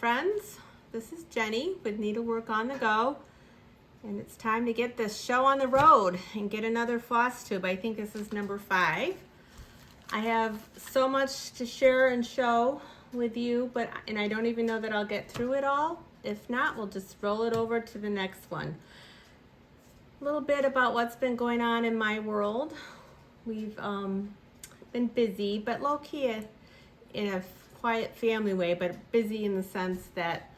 friends. This is Jenny with Needlework on the Go, and it's time to get this show on the road and get another floss tube. I think this is number 5. I have so much to share and show with you, and I don't even know that I'll get through it all. If not, we'll just roll it over to the next one. A little bit about what's been going on in my world. We've been busy, but low-key in a quiet family way, but busy in the sense that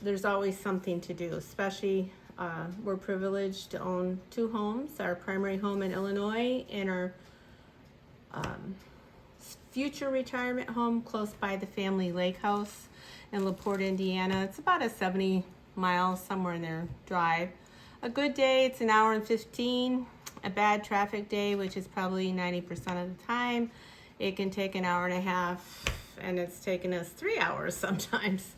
there's always something to do, especially we're privileged to own 2 homes, our primary home in Illinois and our future retirement home close by the family lake house in LaPorte, Indiana. It's about a 70 miles, somewhere in there, drive. A good day, it's an hour and 15. A bad traffic day, which is probably 90% of the time, it can take an hour and a half, and it's taken us 3 hours sometimes.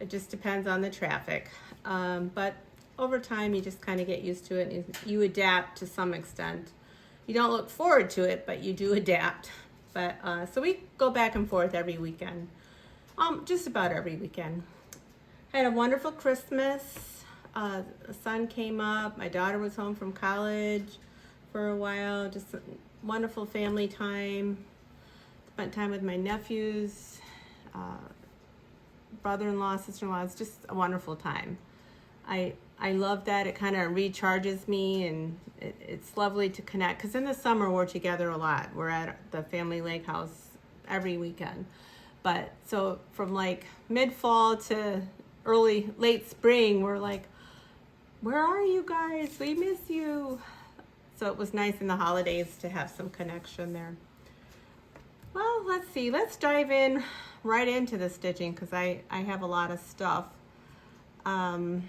It just depends on the traffic. But over time, you just kind of get used to it, and you adapt to some extent. You don't look forward to it, but you do adapt. But so we go back and forth every weekend, just about every weekend. I had a wonderful Christmas. The sun came up. My daughter was home from college for a while. Just a wonderful family time. Spent time with my nephews, brother-in-law, sister-in-law. It's just a wonderful time. I love that. It kind of recharges me, and it's lovely to connect, because in the summer we're together a lot. We're at the family lake house every weekend. But so from like mid-fall to late spring, we're like, where are you guys? We miss you. So it was nice in the holidays to have some connection there. Well, let's see. Let's dive in right into the stitching, because I have a lot of stuff. Why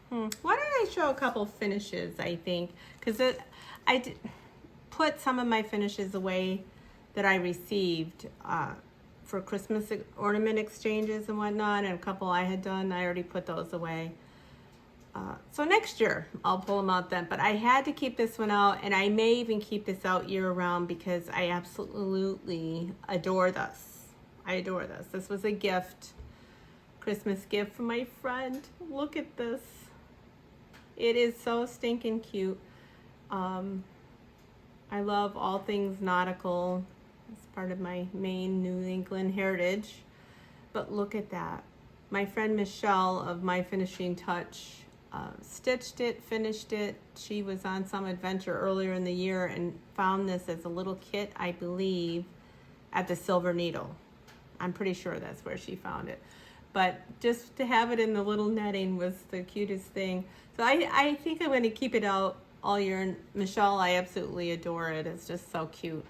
don't I show a couple finishes, I think, because I put some of my finishes away that I received for Christmas ornament exchanges and whatnot, and a couple I had done, I already put those away. So next year I'll pull them out then, but I had to keep this one out, and I may even keep this out year round because I absolutely adore this. I adore this. This was a gift, Christmas gift from my friend. Look at this. It is so stinking cute. I love all things nautical. It's part of my Maine, New England heritage. But look at that. My friend Michelle of My Finishing Touch stitched it, finished it. She was on some adventure earlier in the year and found this as a little kit, I believe, at the Silver Needle. I'm pretty sure that's where she found it. But just to have it in the little netting was the cutest thing. So I think I'm going to keep it out all year. And Michelle, I absolutely adore it. It's just so cute.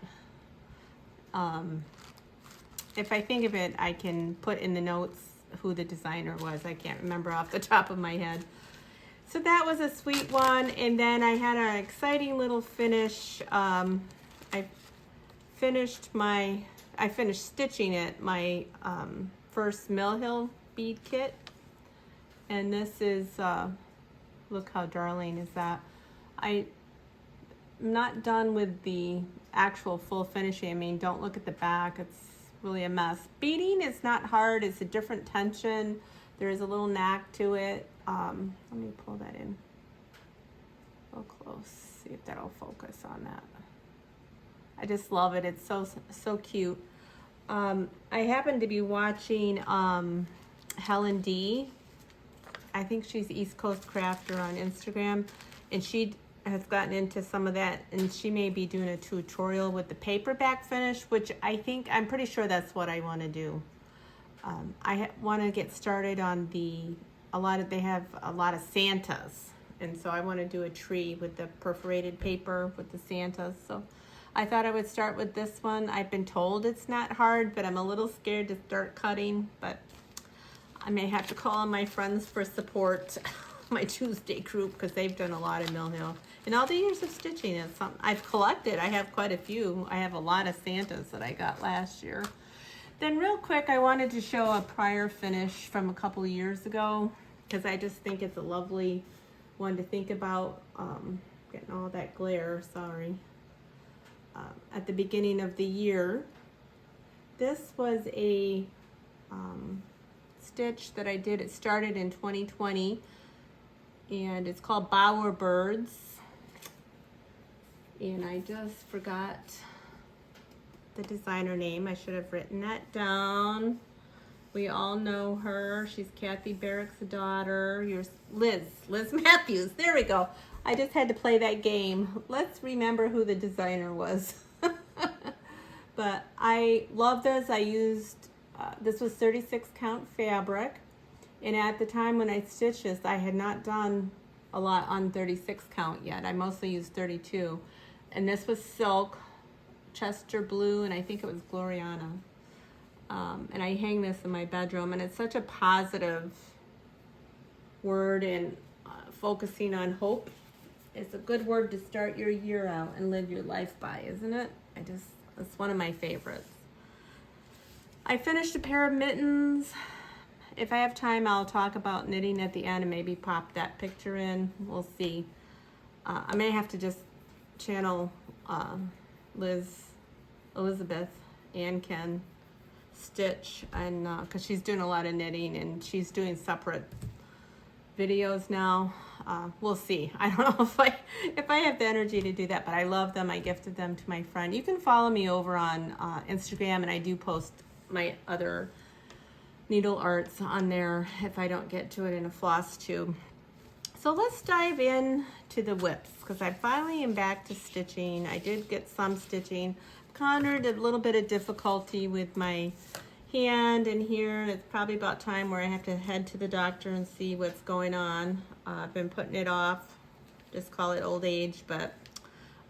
If I think of it, I can put in the notes who the designer was. I can't remember off the top of my head. So that was a sweet one. And then I had an exciting little finish. I finished stitching it, my first Mill Hill bead kit. And this is, look how darling is that. I'm not done with the actual full finishing. I mean, don't look at the back. It's really a mess. Beading is not hard. It's a different tension. There is a little knack to it. Let me pull that in real close, see if that'll focus on that. I just love it. It's so cute. I happen to be watching Helen D. I think she's East Coast Crafter on Instagram, and she has gotten into some of that, and she may be doing a tutorial with the paperback finish, which I'm pretty sure that's what I want to do. I want to get started on they have a lot of Santas, and so I want to do a tree with the perforated paper with the Santas. So I thought I would start with this one. I've been told it's not hard, but I'm a little scared to start cutting, but I may have to call on my friends for support, my Tuesday group, because they've done a lot of Mill Hill. In all the years of stitching, it's something I've collected. I have quite a few. I have a lot of Santas that I got last year. Then real quick, I wanted to show a prior finish from a couple years ago, because I just think it's a lovely one to think about. Getting all that glare, sorry. At the beginning of the year, this was a stitch that I did. It started in 2020, and it's called Bowerbirds. And I just forgot the designer name. I should have written that down. We all know her. She's Kathy Barrick's daughter. Here's Liz Matthews. There we go. I just had to play that game. Let's remember who the designer was. But I love this. I used, this was 36 count fabric. And at the time when I stitched this, I had not done a lot on 36 count yet. I mostly used 32. And this was silk, Chester blue, and I think it was Gloriana. And I hang this in my bedroom, and it's such a positive word, and focusing on hope. It's a good word to start your year out and live your life by, isn't it? It's one of my favorites. I finished a pair of mittens. If I have time, I'll talk about knitting at the end and maybe pop that picture in. We'll see. I may have to just channel Elizabeth and Ken stitch, and because she's doing a lot of knitting and she's doing separate videos now. We'll see. I don't know if I have the energy to do that, but I love them. I gifted them to my friend. You can follow me over on Instagram, and I do post my other needle arts on there if I don't get to it in a floss tube. So let's dive in to the whips, because I finally am back to stitching. I did get some stitching. Encountered a little bit of difficulty with my hand in here. It's probably about time where I have to head to the doctor and see what's going on. I've been putting it off, just call it old age, but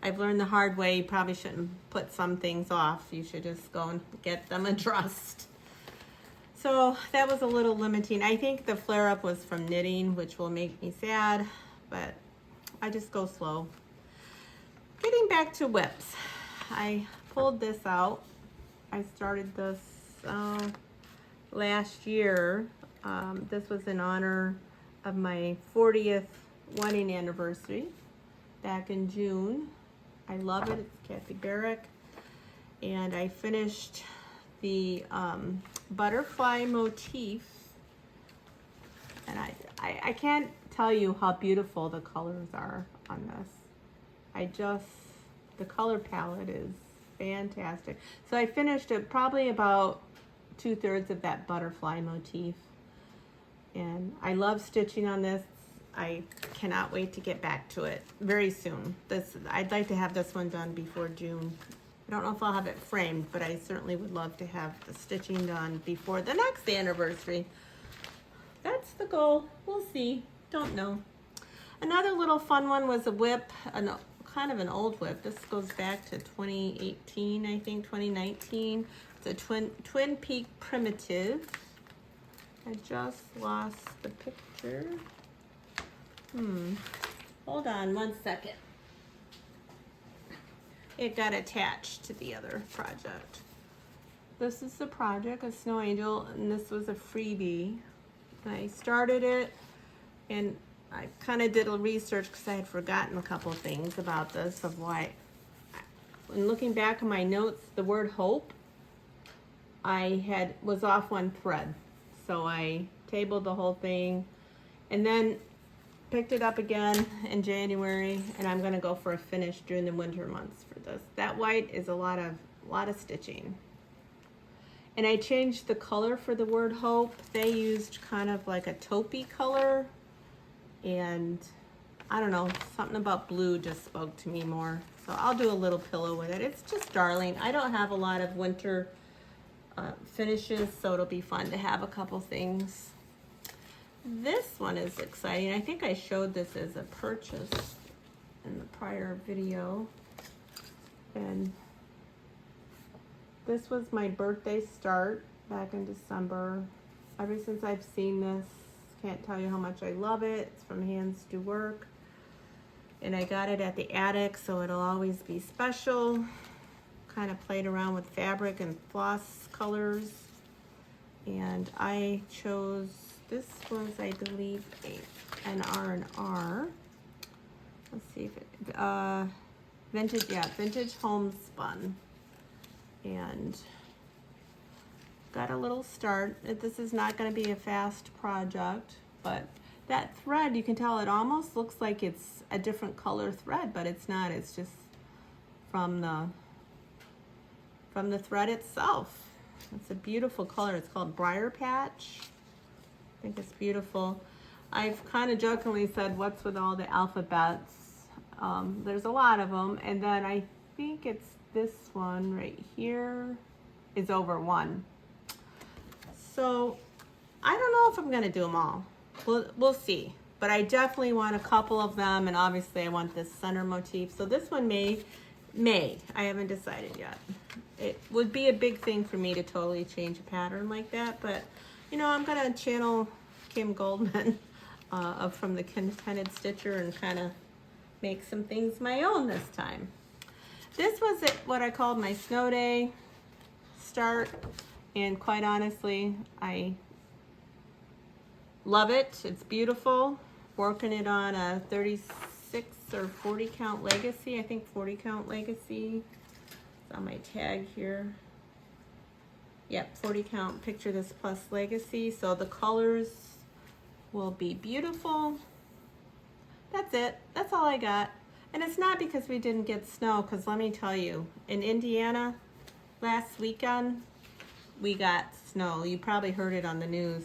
I've learned the hard way. You probably shouldn't put some things off. You should just go and get them addressed. So that was a little limiting. I think the flare-up was from knitting, which will make me sad, but I just go slow. Getting back to whips. I pulled this out. I started this last year. This was in honor of my 40th wedding anniversary back in June. I love it. It's Kathy Barrick. And I finished the butterfly motif. And I can't tell you how beautiful the colors are on this. The color palette is fantastic. So I finished it probably about 2/3 of that butterfly motif. And I love stitching on this. I cannot wait to get back to it very soon. I'd like to have this one done before June. I don't know if I'll have it framed, but I certainly would love to have the stitching done before the next anniversary. That's the goal. We'll see. Don't know. Another little fun one was a whip, kind of an old whip. This goes back to 2018, I think, 2019. It's a Twin Peak Primitive. I just lost the picture. Hold on one second. It got attached to the other project. This is the project, a snow angel, and this was a freebie. I started it, and I kind of did a research because I had forgotten a couple things about this, of why. When looking back on my notes, the word hope, was off one thread. So I tabled the whole thing and then picked it up again in January, and I'm gonna go for a finish during the winter months for this. That white is a lot of stitching. And I changed the color for the word hope. They used kind of like a taupey color, and I don't know, something about blue just spoke to me more. So I'll do a little pillow with it. It's just darling. I don't have a lot of winter finishes, so it'll be fun to have a couple things. This one is exciting. I think I showed this as a purchase in the prior video. And this was my birthday start back in December. Ever since I've seen this, can't tell you how much I love it. It's from Hands Do Work. And I got it at the attic, so it'll always be special. Kind of played around with fabric and floss colors. And I chose, this was, I believe, an R&R. Let's see if it, vintage homespun. And got a little start. This is not going to be a fast project, but that thread, you can tell it almost looks like it's a different color thread, but it's not. It's just from the thread itself. It's a beautiful color. It's called Briar Patch. I think it's beautiful. I've kind of jokingly said, what's with all the alphabets? There's a lot of them, and then I think it's this one right here is over 1. So I don't know if I'm gonna do them all. We'll see. But I definitely want a couple of them, and obviously I want this center motif. So this one may. I haven't decided yet. It would be a big thing for me to totally change a pattern like that, but you know, I'm gonna channel Kim Goldman from the Contented Stitcher and kind of make some things my own this time. This was what I called my snow day start, and quite honestly, I love it. It's beautiful. Working it on a 36 or 40 count legacy. I think 40 count legacy. It's on my tag here. Yep, 40 count Picture This Plus legacy. So the colors will be beautiful. That's it. That's all I got. And it's not because we didn't get snow, because let me tell you, in Indiana last weekend, we got snow. You probably heard it on the news.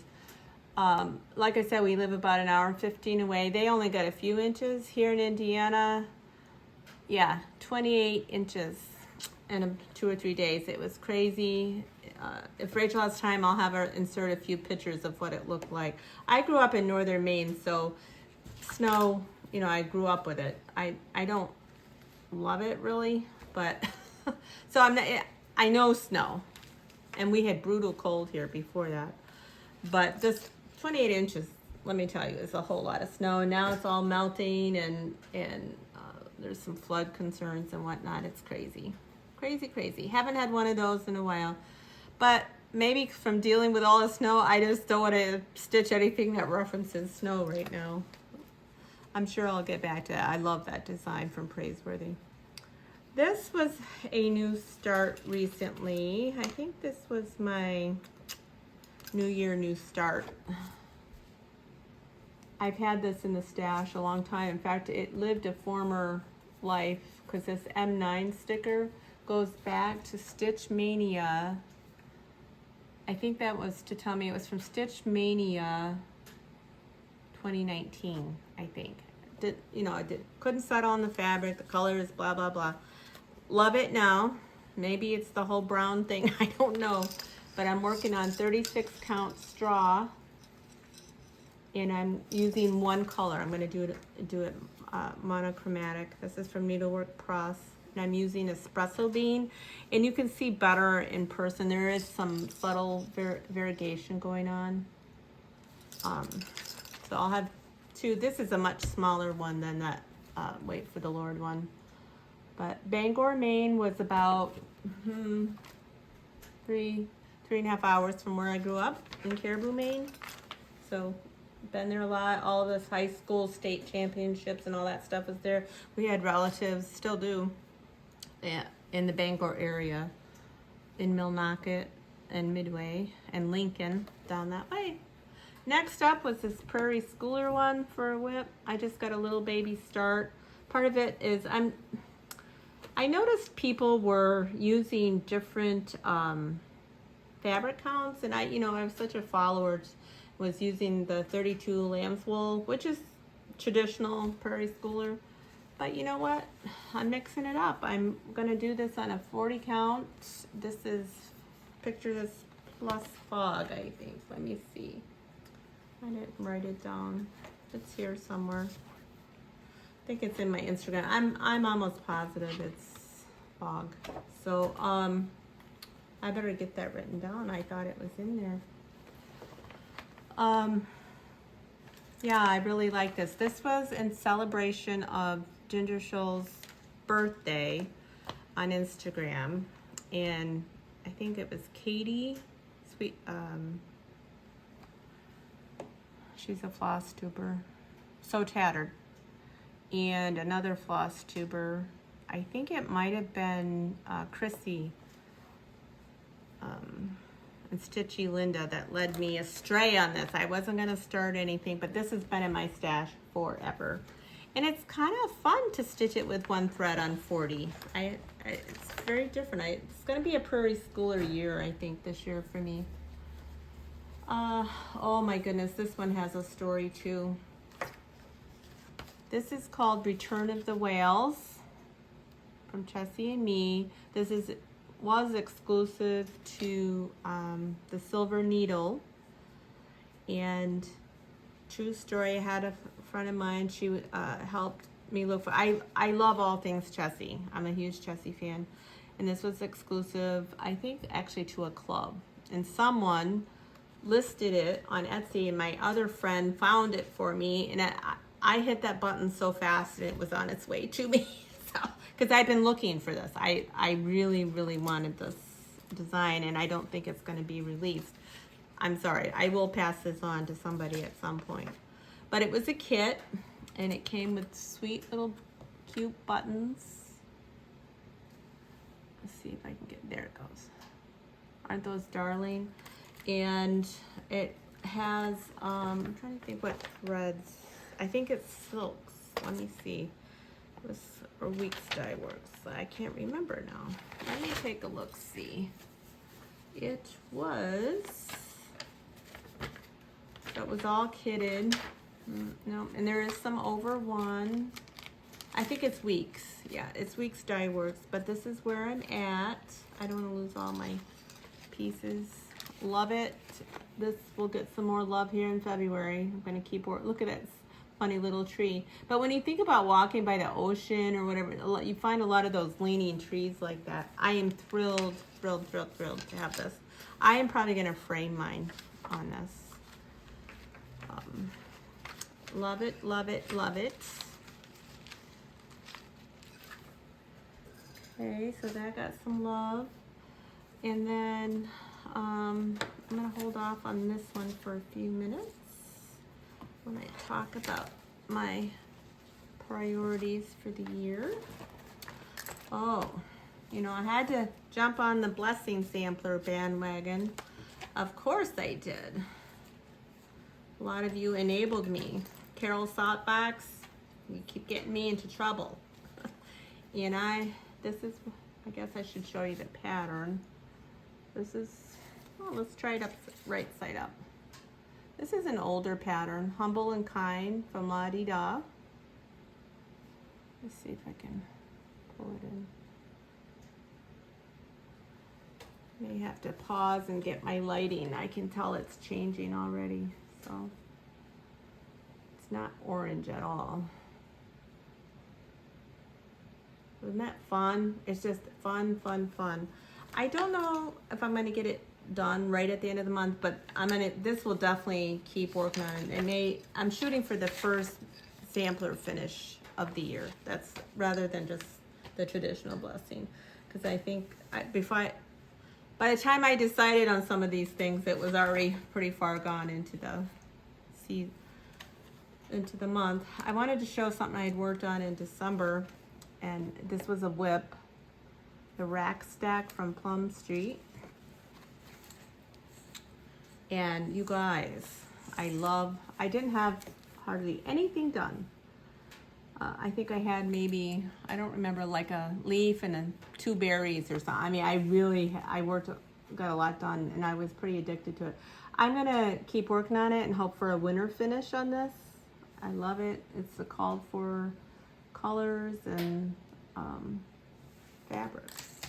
Like I said, we live about an hour and 15 away. They only got a few inches here in Indiana. Yeah, 28 inches in 2 or 3 days. It was crazy. If Rachel has time, I'll have her insert a few pictures of what it looked like. I grew up in northern Maine, so snow, you know, I grew up with it. I don't love it really, but so I know snow, and we had brutal cold here before that. But just 28 inches, let me tell you, is a whole lot of snow. And now it's all melting, and there's some flood concerns and whatnot. It's crazy, crazy, crazy. Haven't had one of those in a while. But maybe from dealing with all the snow, I just don't want to stitch anything that references snow right now. I'm sure I'll get back to that. I love that design from Praiseworthy. This was a new start recently. I think this was my New Year, New Start. I've had this in the stash a long time. In fact, it lived a former life, because this M9 sticker goes back to Stitch Mania. I think that was to tell me it was from Stitch Mania 2019, I think. Couldn't settle on the fabric, the colors, blah, blah, blah. Love it now. Maybe it's the whole brown thing, I don't know. But I'm working on 36 count straw, and I'm using one color. I'm going to do it monochromatic. This is from Needlework Press, and I'm using espresso bean, and you can see better in person. There is some subtle variegation going on. So I'll have two. This is a much smaller one than that Wait for the Lord one. But Bangor, Maine was about 3.5 hours from where I grew up in Caribou, Maine. So been there a lot. All of this high school state championships and all that stuff was there. We had relatives, still do, in the Bangor area, in Millnocket and Midway and Lincoln down that way. Next up was this Prairie Schooler one for a whip. I just got a little baby start. Part of it is I noticed people were using different fabric counts, and I was such a follower, was using the 32 lamb's wool, which is traditional Prairie Schooler. But you know what? I'm mixing it up. I'm gonna do this on a 40 count. This is Picture This Plus Fog, I think. Let me see. I didn't write it down. It's here somewhere. I think it's in my Instagram. I'm almost positive it's fog. So I better get that written down. I thought it was in there. Yeah, I really like this. This was in celebration of Ginger Shoal's birthday on Instagram, and I think it was Katie. She's a Flosstuber, So Tattered, and another Flosstuber. I think it might have been Chrissy. and Stitchy Linda that led me astray on this. I wasn't gonna start anything, but this has been in my stash forever. And it's kind of fun to stitch it with one thread on 40. It's very different. It's gonna be a prairie schooler year, I think, this year for me. Oh my goodness, this one has a story too. This is called Return of the Whales from Chessie and me. This was exclusive to the Silver Needle, and true story, I had a friend of mine, she helped me look for, I love all things Chessie. I'm a huge Chessie fan, and this was exclusive, I think actually to a club, and someone listed it on Etsy, and my other friend found it for me, and I hit that button so fast and it was on its way to me. So, because I've been looking for this. I really, really wanted this design, and I don't think it's going to be released. I'm sorry. I will pass this on to somebody at some point. But it was a kit, and it came with sweet little cute buttons. Let's see if I can get, there it goes. Aren't those darling? And it has, I'm trying to think what threads. I think it's silks. Let me see. It was, or Weeks Dye Works. I can't remember now. Let me take a look, see. It was, that was all kitted. No, and there is some over one. I think it's Weeks. Yeah, it's Weeks Dye Works, but this is where I'm at. I don't want to lose all my pieces. Love it. This will get some more love here in February. I'm going to keep working. Look at it. Funny little tree. But when you think about walking by the ocean or whatever, you find a lot of those leaning trees like that. I am thrilled to have this. I am probably going to frame mine on this. Love it, love it, love it. Okay, so that got some love. And then I'm going to hold off on this one for a few minutes when I talk about my priorities for the year. Oh, you know, I had to jump on the Blessing Sampler bandwagon. Of course I did. A lot of you enabled me. Carol Saltbox, you keep getting me into trouble. And this is, I guess I should show you the pattern. This is, oh, let's try it up right side up. This is an older pattern, Humble and Kind from La Di Da. Let's see if I can pull it in. May have to pause and get my lighting. I can tell it's changing already, so it's not orange at all. Isn't that fun? It's just fun, fun, fun. I don't know if I'm gonna get it done right at the end of the month, but this will definitely keep working on it. I'm shooting for the first sampler finish of the year. That's rather than just the traditional Blessing, because I think by the time I decided on some of these things, it was already pretty far gone into the month. I wanted to show something I had worked on in December, and this was a whip, the Rack Stack from Plum Street. And you guys, I didn't have hardly anything done. I think I had maybe, I don't remember, like a leaf and 2 berries or something. I mean, I got a lot done, and I was pretty addicted to it. I'm gonna keep working on it and hope for a winter finish on this. I love it. It's called for colors and fabrics,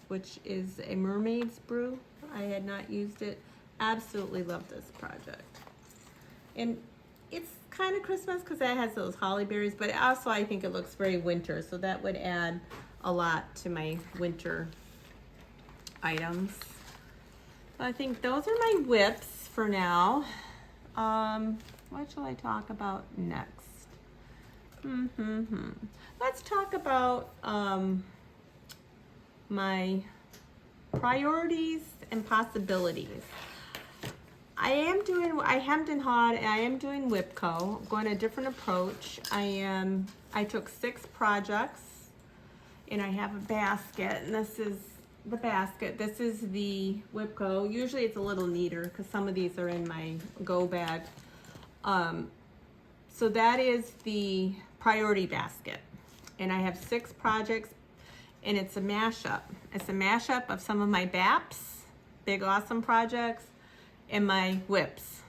which is a mermaid's brew. I had not used it. Absolutely love this project. And it's kind of Christmas because it has those holly berries, but also I think it looks very winter, so that would add a lot to my winter items. So I think those are my whips for now. What shall I talk about next? Let's talk about my priorities and possibilities. I hemmed and hawed, and I am doing WIPGO. I'm going a different approach. I took 6 projects, and I have a basket, and the basket. This is the WIPGO. Usually it's a little neater because some of these are in my go bag. So that is the priority basket. And I have 6 projects, and it's a mashup. It's a mashup of some of my BAPs, Big Awesome Projects, and my WIPs.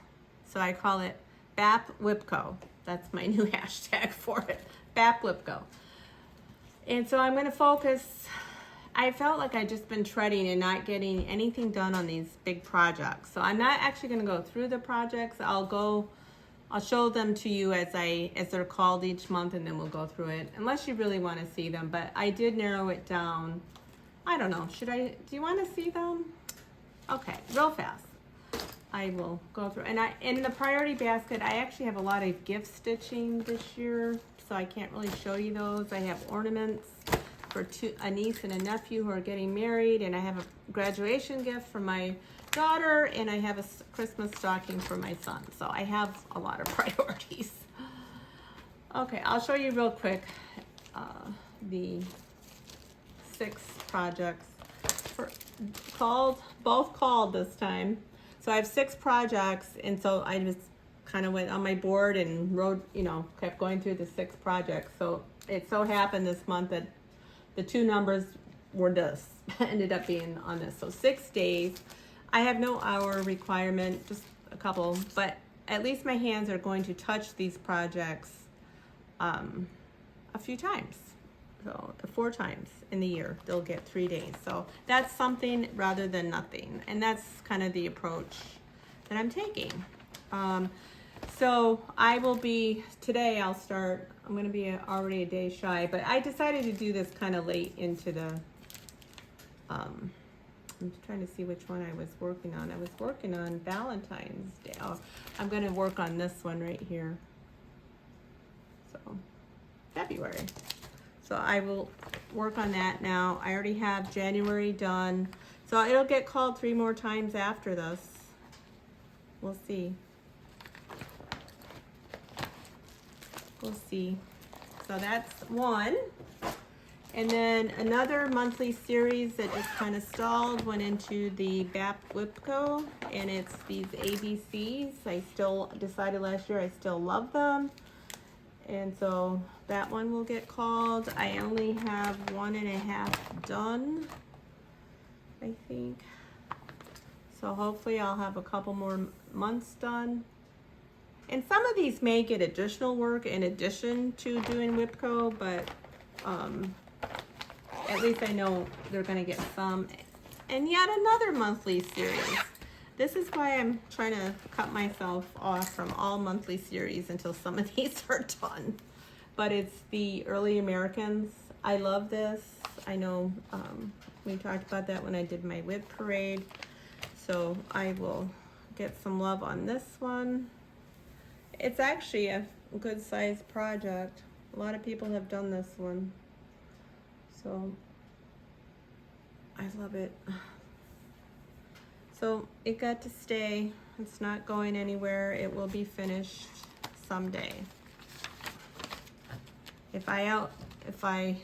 So I call it BAP WIPGO. That's my new hashtag for it, BAP WIPGO. And so I'm gonna focus. I felt like I'd just been treading and not getting anything done on these big projects. So I'm not actually gonna go through the projects. I'll show them to you as they're called each month, and then we'll go through it, unless you really want to see them. But I did narrow it down. I don't know, do you want to see them? Okay, real fast. I will go through, and in the priority basket, I actually have a lot of gift stitching this year, so I can't really show you those. I have ornaments for a niece and a nephew who are getting married, and I have a graduation gift for my daughter, and I have a Christmas stocking for my son. So I have a lot of priorities. Okay, I'll show you real quick the 6 projects both called this time. So I have 6 projects, and so I just kind of went on my board and wrote, kept going through the 6 projects. So it so happened this month that the 2 numbers were this, ended up being on this. So 6 days. I have no hour requirement, just a couple, but at least my hands are going to touch these projects a few times. So 4 times in the year, they'll get 3 days. So that's something rather than nothing. And that's kind of the approach that I'm taking. So I will be, today I'll start, I'm gonna be already a day shy, but I decided to do this kind of late into the, I'm trying to see which one I was working on. I was working on Valentine's Day. Oh, I'm going to work on this one right here. So, February. So I will work on that now. I already have January done. So it'll get called 3 more times after this. We'll see. We'll see. So that's one. And then another monthly series that just kind of stalled went into the BAP WIPGO, and it's these ABCs. I still decided last year I still love them, and so that one will get called. I only have 1.5 done, I think. So hopefully I'll have a couple more months done. And some of these may get additional work in addition to doing WIPGO, but at least I know they're going to get some. And yet another monthly series. This is why I'm trying to cut myself off from all monthly series until some of these are done. But it's the Early Americans. I love this. I know we talked about that when I did my WIP parade. So I will get some love on this one. It's actually a good sized project. A lot of people have done this one. So I love it. So it got to stay. It's not going anywhere. It will be finished someday. If I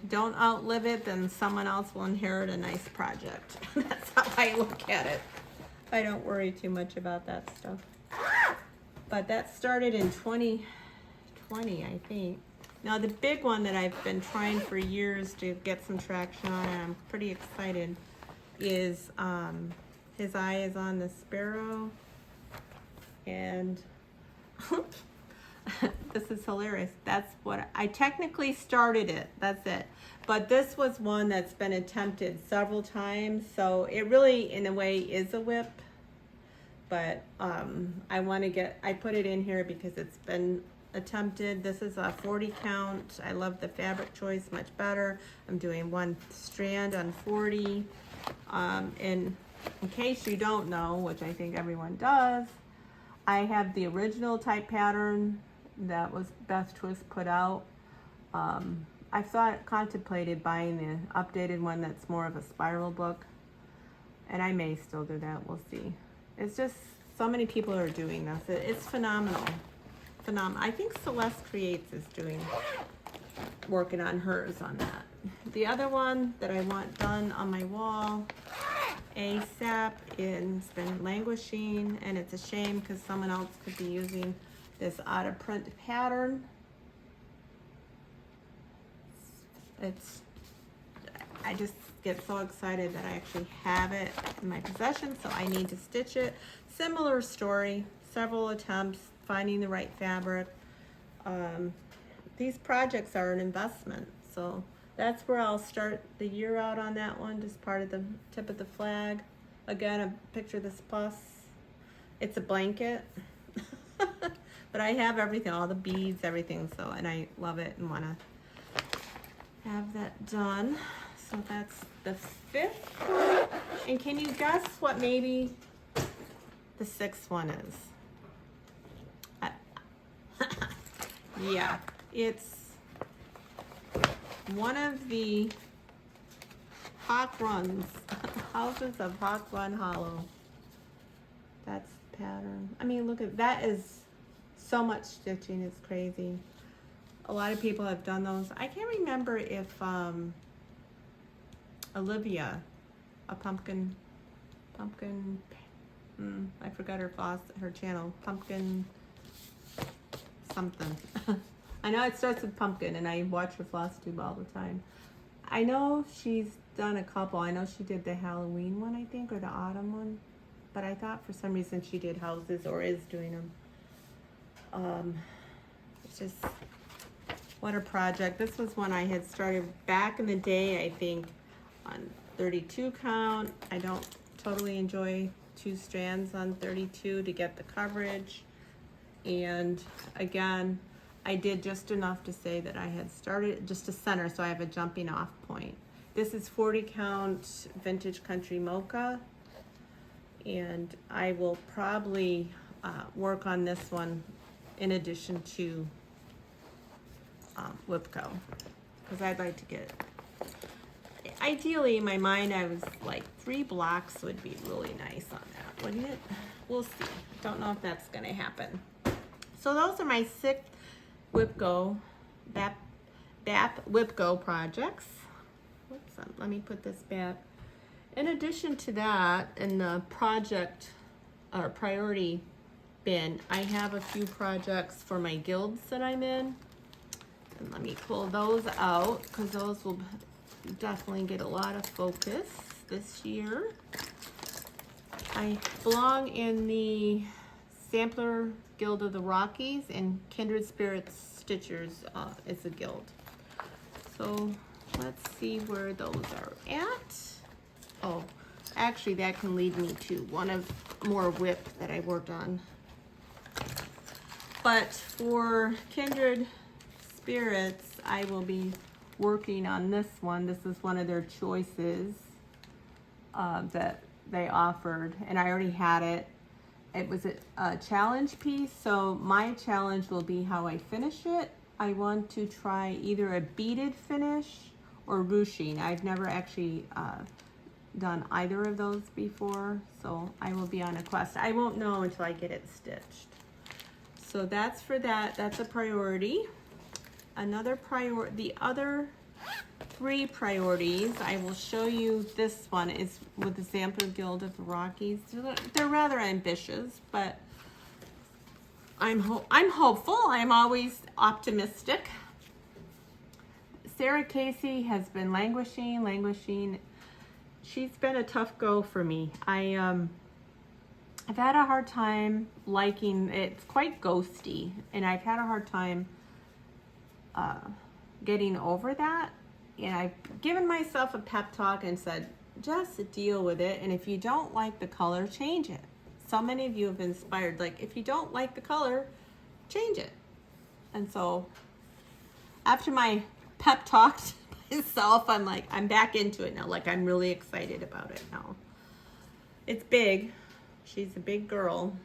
don't outlive it, then someone else will inherit a nice project. That's how I look at it. I don't worry too much about that stuff. But that started in 2020, I think. Now the big one that I've been trying for years to get some traction on, and I'm pretty excited, is his eye is on the sparrow. And this is hilarious. That's what I technically started it. That's it. But this was one that's been attempted several times. So it really, in a way, is a WIP. But I put it in here because it's been attempted. This is a 40 count. I love the fabric choice much better. I'm doing 1 strand on 40. And in case you don't know, which I think everyone does, I have the original type pattern that was Beth Twist put out. I contemplated buying the updated one that's more of a spiral book, and I may still do that. We'll see. It's just so many people are doing this. It's phenomenal. Phenomenal. I think Celeste Creates is working on hers on that. the other one that I want done on my wall ASAP, it's been languishing, and it's a shame because someone else could be using this out of print pattern. I just get so excited that I actually have it in my possession, so I need to stitch it. Similar story, several attempts, finding the right fabric. These projects are an investment, so that's where I'll start the year out on that one, just part of the tip of the flag. Again, a picture of this plus. It's a blanket, but I have everything, all the beads, everything, so, and I love it and wanna have that done. So that's the 5th one. And can you guess what maybe the 6th one is? Yeah, it's one of the Hawk Runs, Houses of Hawk Run Hollow. That's the pattern. I mean, look at that, is so much stitching, it's crazy. A lot of people have done those. I can't remember if Olivia, a pumpkin, I forgot her channel, pumpkin something. I know it starts with pumpkin, and I watch her Flosstube all the time. I know she's done a couple. I know she did the Halloween one, I think, or the autumn one, but I thought for some reason she did houses, or is doing them. It's just, what a project. This was one I had started back in the day, I think, on 32 count. I don't totally enjoy 2 strands on 32 to get the coverage. And again, I did just enough to say that I had started just a center, so I have a jumping off point. This is 40 count vintage country mocha, and I will probably work on this one in addition to WIPGO, because I'd like to get, ideally in my mind I was like 3 blocks would be really nice on that, wouldn't it? We'll see. Don't know if that's gonna happen. So those are my 6 WIPGO, BAP WIPGO projects. Whoops, let me put this back. In addition to that, in the project or priority bin, I have a few projects for my guilds that I'm in. And let me pull those out, because those will definitely get a lot of focus this year. I belong in the Sampler Guild of the Rockies, and Kindred Spirits Stitchers is a guild. So let's see where those are at. Oh, actually that can lead me to one of more WIP that I worked on. But for Kindred Spirits, I will be working on this one. This is one of their choices that they offered, and I already had it. It was a challenge piece, so my challenge will be how I finish it. I want to try either a beaded finish or ruching. I've never actually done either of those before, so I will be on a quest. I won't know until I get it stitched. So that's for that. That's a priority. Another priority, the other 3 priorities, I will show you. This one is with the Sampler Guild of the Rockies. They're rather ambitious, but I'm hopeful. I'm always optimistic. Sarah Casey has been languishing. She's been a tough go for me. I've had a hard time liking it. It's quite ghosty, and I've had a hard time getting over that. And I've given myself a pep talk and said, just deal with it. And if you don't like the color, change it. So many of you have inspired, like, if you don't like the color, change it. And so after my pep talk to myself, I'm like, I'm back into it now. Like, I'm really excited about it now. It's big. She's a big girl.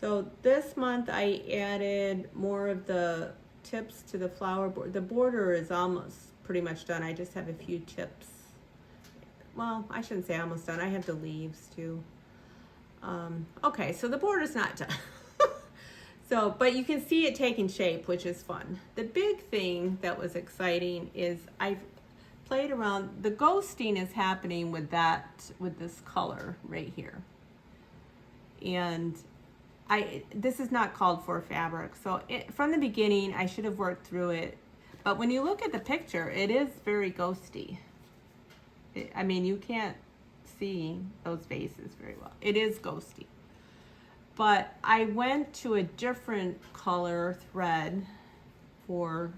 So this month I added more of the tips to the flower border. The border is almost pretty much done. I just have a few tips. Well, I shouldn't say almost done. I have the leaves too. Okay, so the border's not done. So, but you can see it taking shape, which is fun. The big thing that was exciting is I've played around. The ghosting is happening with this color right here. And this is not called for fabric. So from the beginning, I should have worked through it. But when you look at the picture, it is very ghosty. I mean, you can't see those faces very well. It is ghosty. But I went to a different color thread for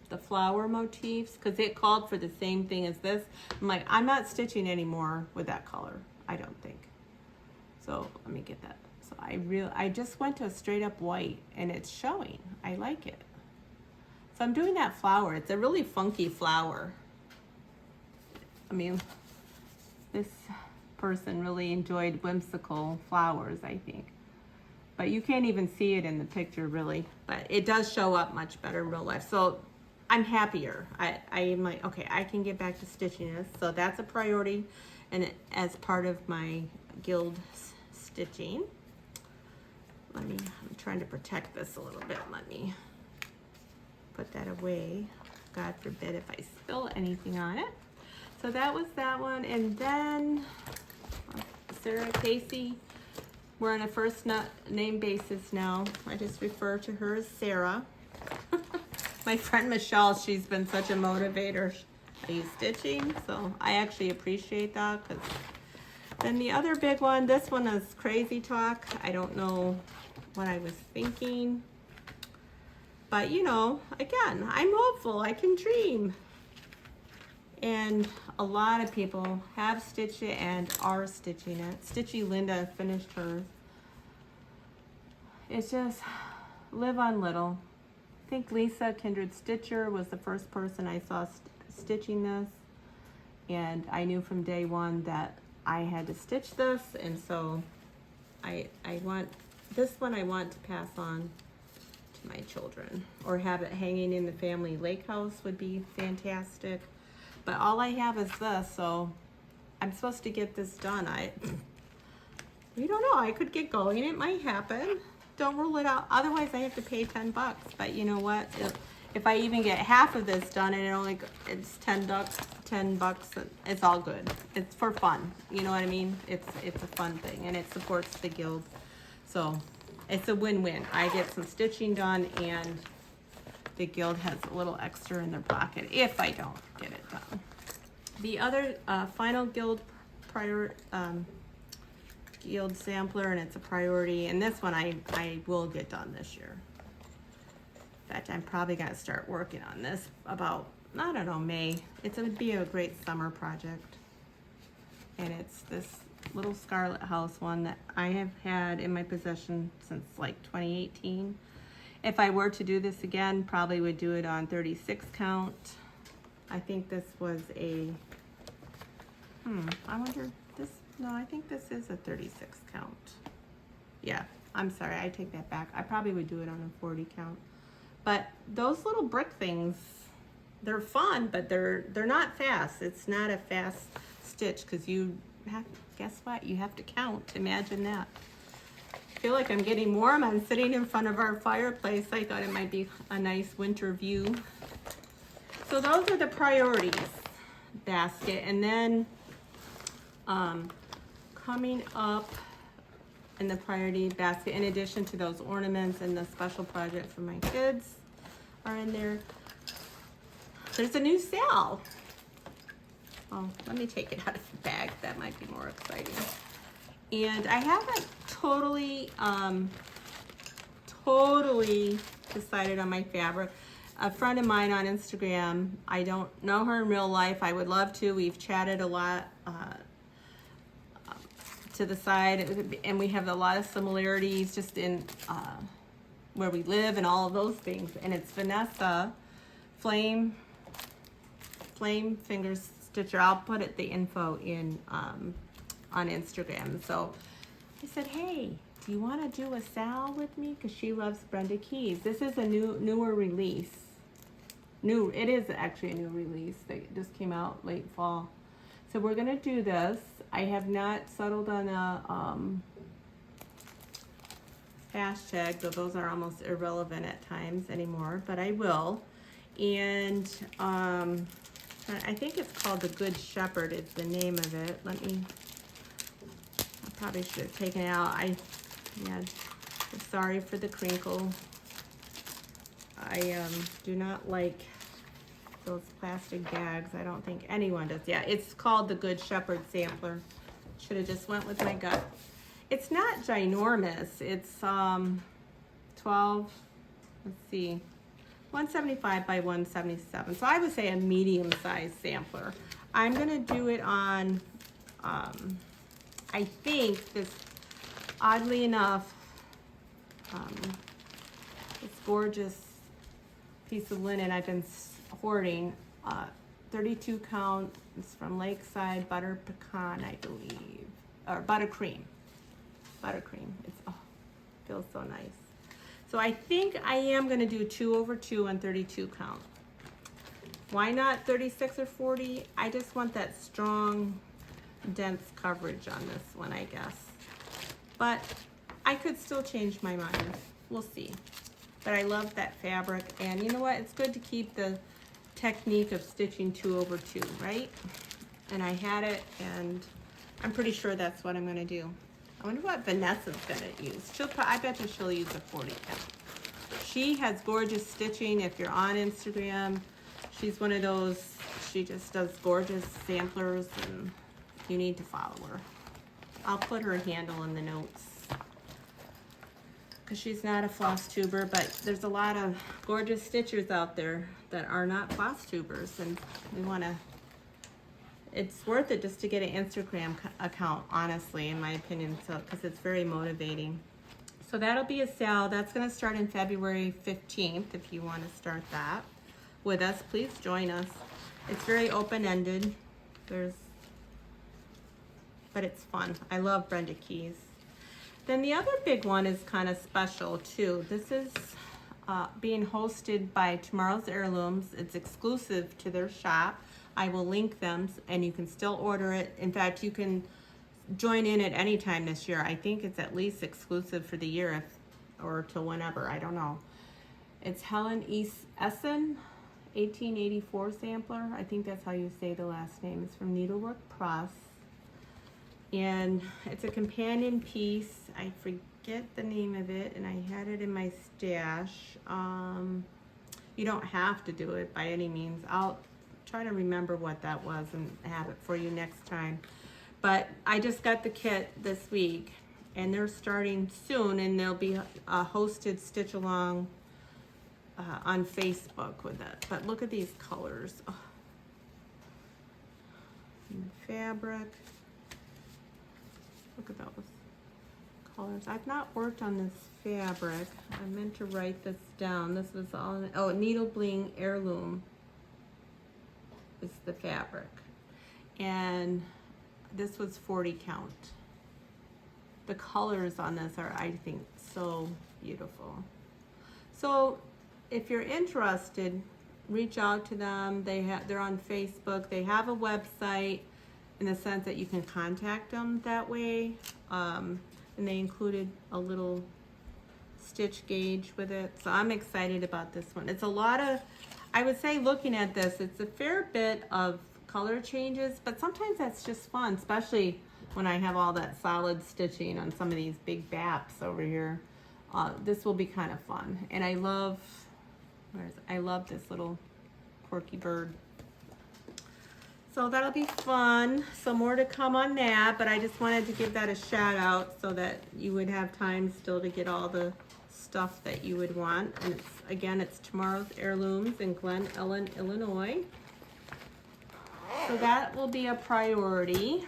the flower motifs because it called for the same thing as this. I'm like, I'm not stitching anymore with that color, I don't think. So let me get that. So I just went to a straight up white and it's showing. I like it. So I'm doing that flower. It's a really funky flower. I mean, this person really enjoyed whimsical flowers, I think. But you can't even see it in the picture really, but it does show up much better in real life. So I'm happier. I'm like, okay, I can get back to stitching this. So that's a priority and as part of my guild stitching. I'm trying to protect this a little bit. Let me put that away. God forbid if I spill anything on it. So that was that one. And then Sarah Casey. We're on a first name basis now. I just refer to her as Sarah. My friend Michelle, she's been such a motivator. Are you stitching? So I actually appreciate that. Then the other big one, this one is Crazy Talk. I don't know what I was thinking. But you know, again, I'm hopeful. I can dream. And a lot of people have stitched it and are stitching it. Stitchy Linda finished hers. It's just live on little. I think Lisa Kindred Stitcher was the first person I saw stitching this. And I knew from day one that I had to stitch this. And so I want, this one I want to pass on to my children. Or have it hanging in the family lake house would be fantastic. But all I have is this, so I'm supposed to get this done. We don't know, I could get going, it might happen. Don't rule it out, otherwise I have to pay 10 bucks. But you know what, if I even get half of this done and it's 10 bucks, it's all good. It's for fun, you know what I mean? It's a fun thing and it supports the guild. So it's a win-win. I get some stitching done and the guild has a little extra in their pocket if I don't get it done. The other final guild guild sampler, and it's a priority, and this one I will get done this year. In fact, I'm probably gonna start working on this about, I don't know, May. It would be a great summer project. And it's this little Scarlet House one that I have had in my possession since like 2018. If I were to do this again, probably would do it on 36 count. I think this was a, I wonder, no, I think this is a 36 count. Yeah, I'm sorry, I take that back. I probably would do it on a 40 count. But those little brick things, they're fun, but they're not fast. It's not a fast stitch because you have, guess what? You have to count, imagine that. I feel like I'm getting warm. I'm sitting in front of our fireplace. I thought it might be a nice winter view. So those are the priorities basket. And then coming up in the priority basket, in addition to those ornaments and the special project for my kids are in there, there's a new sale. Oh, let me take it out of the bag. That might be more exciting. And I haven't totally decided on my fabric. A friend of mine on Instagram, I don't know her in real life. I would love to. We've chatted a lot to the side, and we have a lot of similarities just in where we live and all of those things. And it's Vanessa Flame Fingers Stitcher. I'll put the info in on Instagram. So I said, hey, do you want to do a sal with me? Because she loves Brenda Keys. This is a newer release. It is actually a new release that just came out late fall. So we're gonna do this. I have not settled on hashtag, though those are almost irrelevant at times anymore, but I will. And I think it's called the Good Shepherd is the name of it. I probably should have taken it out. Yeah, sorry for the crinkle. I do not like those plastic bags. I don't think anyone does. Yeah, it's called the Good Shepherd sampler. Should have just went with my gut. It's not ginormous. It's 12, let's see, 175 by 177. So I would say a medium-sized sampler. I'm gonna do it on, I think this, oddly enough, this gorgeous piece of linen I've been hoarding, 32 count. It's from Lakeside Butter Pecan, I believe, or buttercream. Buttercream. It's feels so nice. So I think I am going to do 2/2 on 32 count. Why not 36 or 40? I just want that strong, dense coverage on this one, I guess. But I could still change my mind. We'll see. But I love that fabric, and you know what? It's good to keep the technique of stitching 2/2, right? And I had it, and I'm pretty sure that's what I'm going to do. I wonder what Vanessa's going to use. I bet you she'll use a 40 count. She has gorgeous stitching. If you're on Instagram, she's one of those, she just does gorgeous samplers, and you need to follow her. I'll put her handle in the notes, because she's not a floss tuber, but there's a lot of gorgeous stitchers out there that are not floss tubers, and we want to, it's worth it just to get an Instagram account, honestly, in my opinion, so because it's very motivating. So that'll be a sale. That's going to start in February 15th. If you want to start that with us, please join us. It's very open-ended. But it's fun. I love Brenda Keys. Then the other big one is kind of special too. This is being hosted by Tomorrow's Heirlooms. It's exclusive to their shop. I will link them, and you can still order it. In fact, you can join in at any time this year. I think it's at least exclusive for the year, or till whenever, I don't know. It's Ellyn 1884 sampler. I think that's how you say the last name. It's from Needlework Press. And it's a companion piece. I forget the name of it, and I had it in my stash. You don't have to do it by any means. I'll try to remember what that was and have it for you next time. But I just got the kit this week, and they're starting soon, and there'll be a hosted stitch along on Facebook with it. But look at these colors. Oh. And the fabric. Look at those colors. I've not worked on this fabric. I meant to write this down. This was all, Needle Bling Heirloom is the fabric. And this was 40 count. The colors on this are, I think, so beautiful. So if you're interested, reach out to them. They're on Facebook. They have a website, in the sense that you can contact them that way. And they included a little stitch gauge with it. So I'm excited about this one. It's a lot of, I would say, looking at this, it's a fair bit of color changes, but sometimes that's just fun, especially when I have all that solid stitching on some of these big baps over here. This will be kind of fun. And I love this little quirky bird. So that'll be fun. So more to come on that, but I just wanted to give that a shout out so that you would have time still to get all the stuff that you would want. And it's Tomorrow's Heirlooms in Glen, Ellyn, Illinois. So that will be a priority.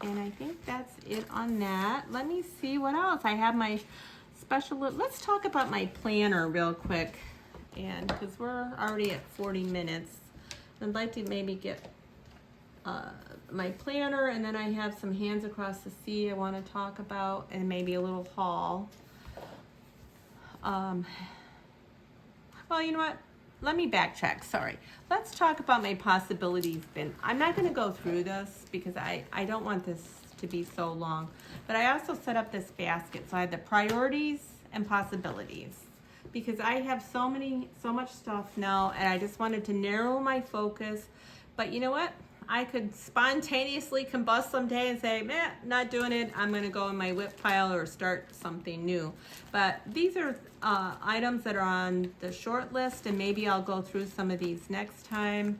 And I think that's it on that. Let me see what else. I have my special, let's talk about my planner real quick. And because we're already at 40 minutes, I'd like to maybe get my planner, and then I have some Hands Across the Sea I want to talk about, and maybe a little haul. Well, you know what? Let me backtrack. Sorry. Let's talk about my possibilities bin. I'm not going to go through this because I don't want this to be so long. But I also set up this basket. So I had the priorities and possibilities, because I have so much stuff now, and I just wanted to narrow my focus. But you know what? I could spontaneously combust someday and say, meh, not doing it. I'm going to go in my WIP pile or start something new. But these are items that are on the short list, and maybe I'll go through some of these next time.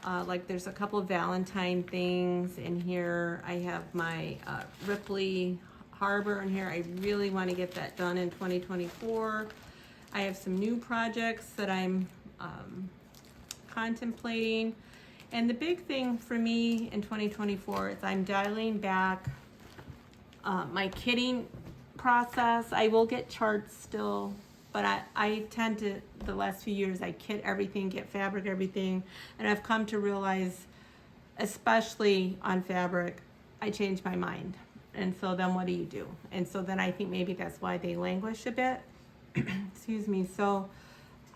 Like there's a couple of Valentine things in here. I have my Ripley Harbor in here. I really want to get that done in 2024. I have some new projects that I'm contemplating. And the big thing for me in 2024 is I'm dialing back my kitting process. I will get charts still, but I tend to, the last few years, I kit everything, get fabric, everything. And I've come to realize, especially on fabric, I change my mind. And so then what do you do? And so then I think maybe that's why they languish a bit. Excuse me. So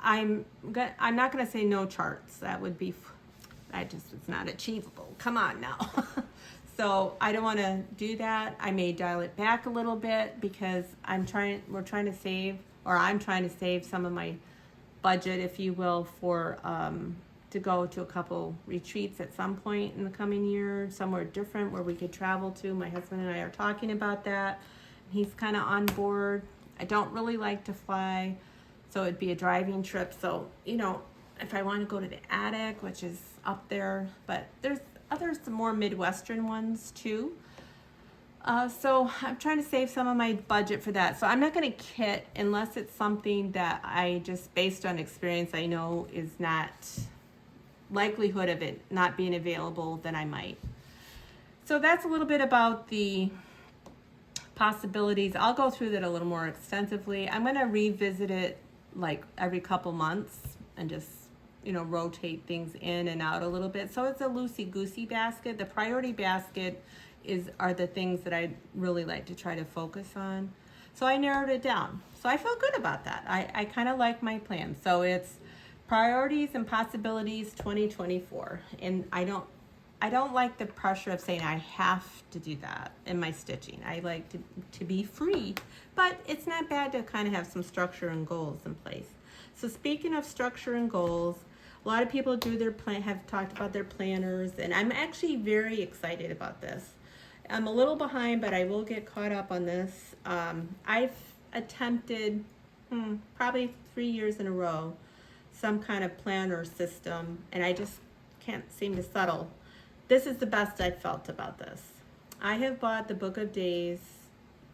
I'm not going to say no charts. That would be, it's not achievable. Come on now. So I don't want to do that. I may dial it back a little bit because I'm trying to save some of my budget, if you will, for to go to a couple retreats at some point in the coming year, somewhere different where we could travel to. My husband and I are talking about that. He's kind of on board. I don't really like to fly, so it'd be a driving trip. So, you know, if I want to go to the attic, which is up there, but there's some more Midwestern ones too. So I'm trying to save some of my budget for that. So I'm not going to kit unless it's something that I just, based on experience, I know is not likelihood of it not being available, then I might. So that's a little bit about the possibilities. I'll go through that a little more extensively. I'm going to revisit it like every couple months and just, you know, rotate things in and out a little bit. So it's a loosey-goosey basket. The priority basket are the things that I really like to try to focus on. So I narrowed it down. So I feel good about that. I kind of like my plan. So it's priorities and possibilities 2024. And I don't like the pressure of saying I have to do that in my stitching. I like to be free, but it's not bad to kind of have some structure and goals in place. So speaking of structure and goals, a lot of people have talked about their planners, and I'm actually very excited about this. I'm a little behind, but I will get caught up on this. I've attempted probably 3 years in a row some kind of planner system, and I just can't seem to settle. This is the best I've felt about this. I have bought the Book of Days,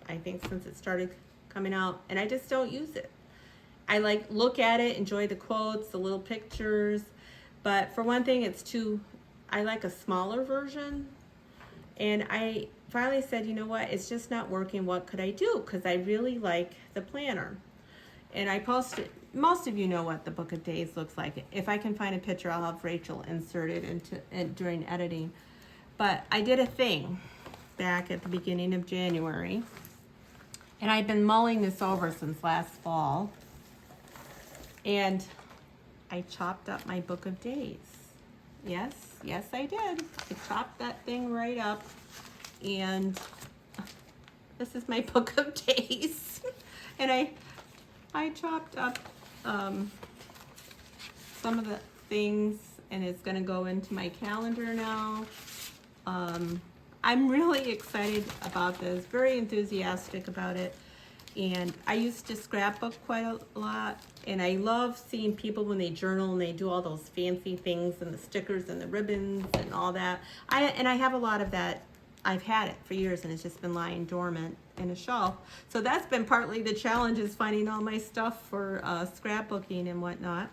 I think since it started coming out, and I just don't use it. I look at it, enjoy the quotes, the little pictures, but for one thing, I like a smaller version. And I finally said, you know what, it's just not working. What could I do? Because I really like the planner. And I posted, most of you know what the Book of Days looks like. If I can find a picture, I'll have Rachel insert it during editing. But I did a thing back at the beginning of January. And I've been mulling this over since last fall. And I chopped up my Book of Days. Yes, I did. I chopped that thing right up. And this is my Book of Days. And I chopped up some of the things, and it's going to go into my calendar now. I'm really excited about this, very enthusiastic about it. And I used to scrapbook quite a lot, and I love seeing people when they journal and they do all those fancy things and the stickers and the ribbons and all that. I have a lot of that. I've had it for years, and it's just been lying dormant in a shelf. So that's been partly the challenge, is finding all my stuff for scrapbooking and whatnot.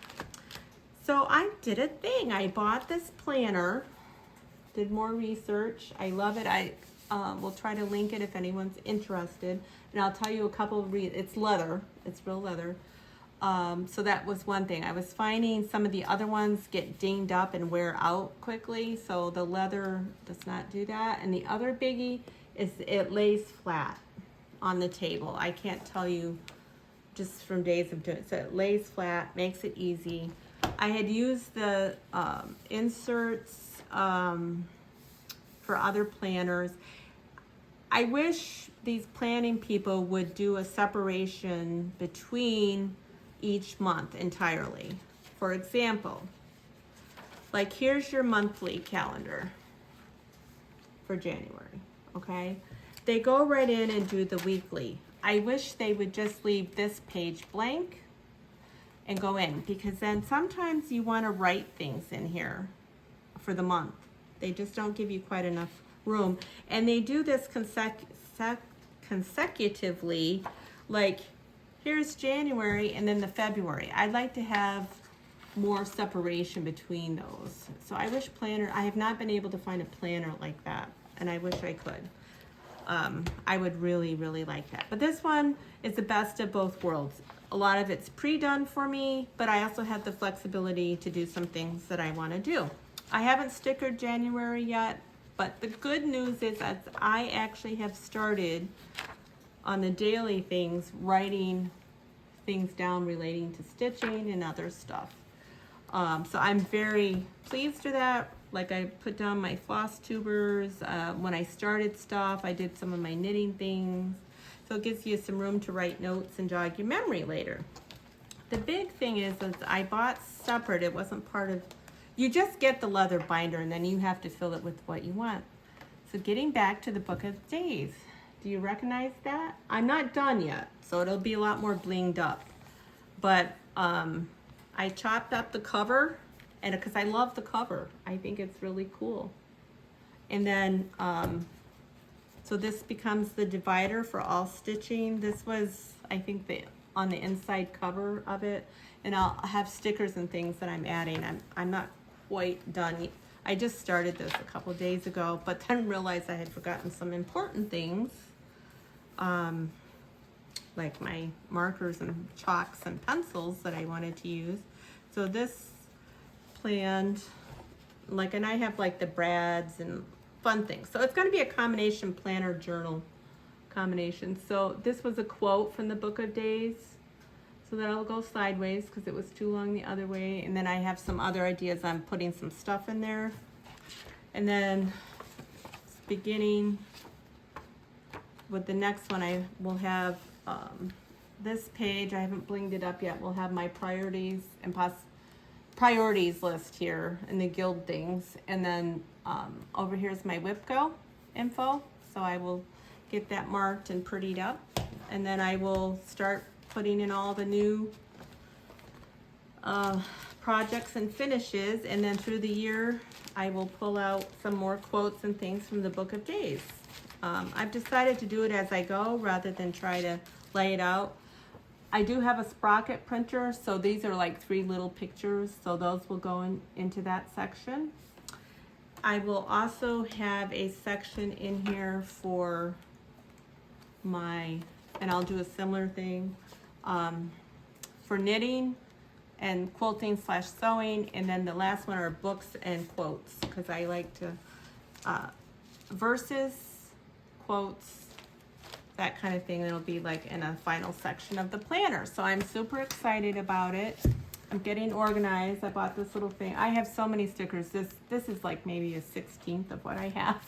So I did a thing. I bought this planner, did more research. I love it. I will try to link it if anyone's interested. And I'll tell you a couple of it's leather. It's real leather. So that was one thing. I was finding some of the other ones get dinged up and wear out quickly. So the leather does not do that. And the other biggie is it lays flat on the table. I can't tell you just from days of doing it. So it lays flat, makes it easy. I had used the inserts for other planners. I wish these planning people would do a separation between each month entirely. For example, like here's your monthly calendar for January, okay? They go right in and do the weekly. I wish they would just leave this page blank and go in, because then sometimes you want to write things in here for the month. They just don't give you quite enough room. And they do this consecutively, like here's January and then the February. I'd like to have more separation between those. So I wish I have not been able to find a planner like that, and I wish I could. I would really, really like that. But this one is the best of both worlds. A lot of it's pre-done for me, but I also have the flexibility to do some things that I want to do. I haven't stickered January yet, but the good news is that I actually have started on the daily things, writing things down relating to stitching and other stuff. So I'm very pleased with that. Like I put down my Flosstubers. When I started stuff, I did some of my knitting things. So it gives you some room to write notes and jog your memory later. The big thing is I bought separate. It wasn't part of, you just get the leather binder and then you have to fill it with what you want. So getting back to the book of days. Do you recognize that? I'm not done yet, so it'll be a lot more blinged up. But I chopped up the cover, and because I love the cover, I think it's really cool. And then, so this becomes the divider for all stitching. This was, I think, on the inside cover of it, and I'll have stickers and things that I'm adding. I'm not quite done yet. I just started this a couple days ago, but then realized I had forgotten some important things, like my markers and chalks and pencils that I wanted to use. So this planned, like, and I have like the brads and fun things. So it's going to be a combination planner journal combination. So this was a quote from the Book of Days. So that'll go sideways because it was too long the other way. And then I have some other ideas. I'm putting some stuff in there. And then beginning with the next one, I will have this page. I haven't blinged it up yet. We'll have my priorities and priorities list here and the guild things. And then over here's my WIPGO info. So I will get that marked and prettied up. And then I will start putting in all the new projects and finishes, and then through the year I will pull out some more quotes and things from the Book of Days. I've decided to do it as I go rather than try to lay it out. I do have a sprocket printer, so these are like 3 little pictures, so those will go into that section. I will also have a section in here for my, and I'll do a similar thing, for knitting and quilting / sewing, and then the last one are books and quotes, because I like to verses, quotes, that kind of thing. It'll be like in a final section of the planner. So I'm super excited about it. I'm getting organized. I bought this little thing. I have so many stickers. This is like maybe a 16th of what I have.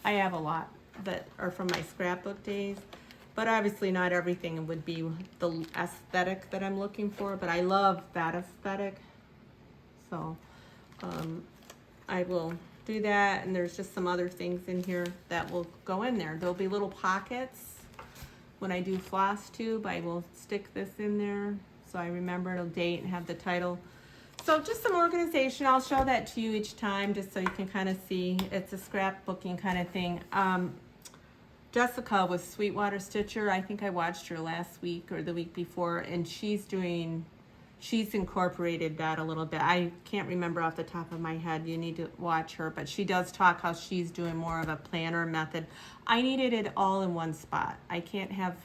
I have a lot that are from my scrapbook days. But obviously not everything would be the aesthetic that I'm looking for, but I love that aesthetic. So I will do that, and there's just some other things in here that will go in there. There'll be little pockets. When I do Flosstube, I will stick this in there so I remember it'll date and have the title. So just some organization. I'll show that to you each time just so you can kind of see. It's a scrapbooking kind of thing. Jessica was Sweetwater Stitcher. I think I watched her last week or the week before, and she's incorporated that a little bit. I can't remember off the top of my head. You need to watch her, but she does talk how she's doing more of a planner method. I needed it all in one spot. I can't have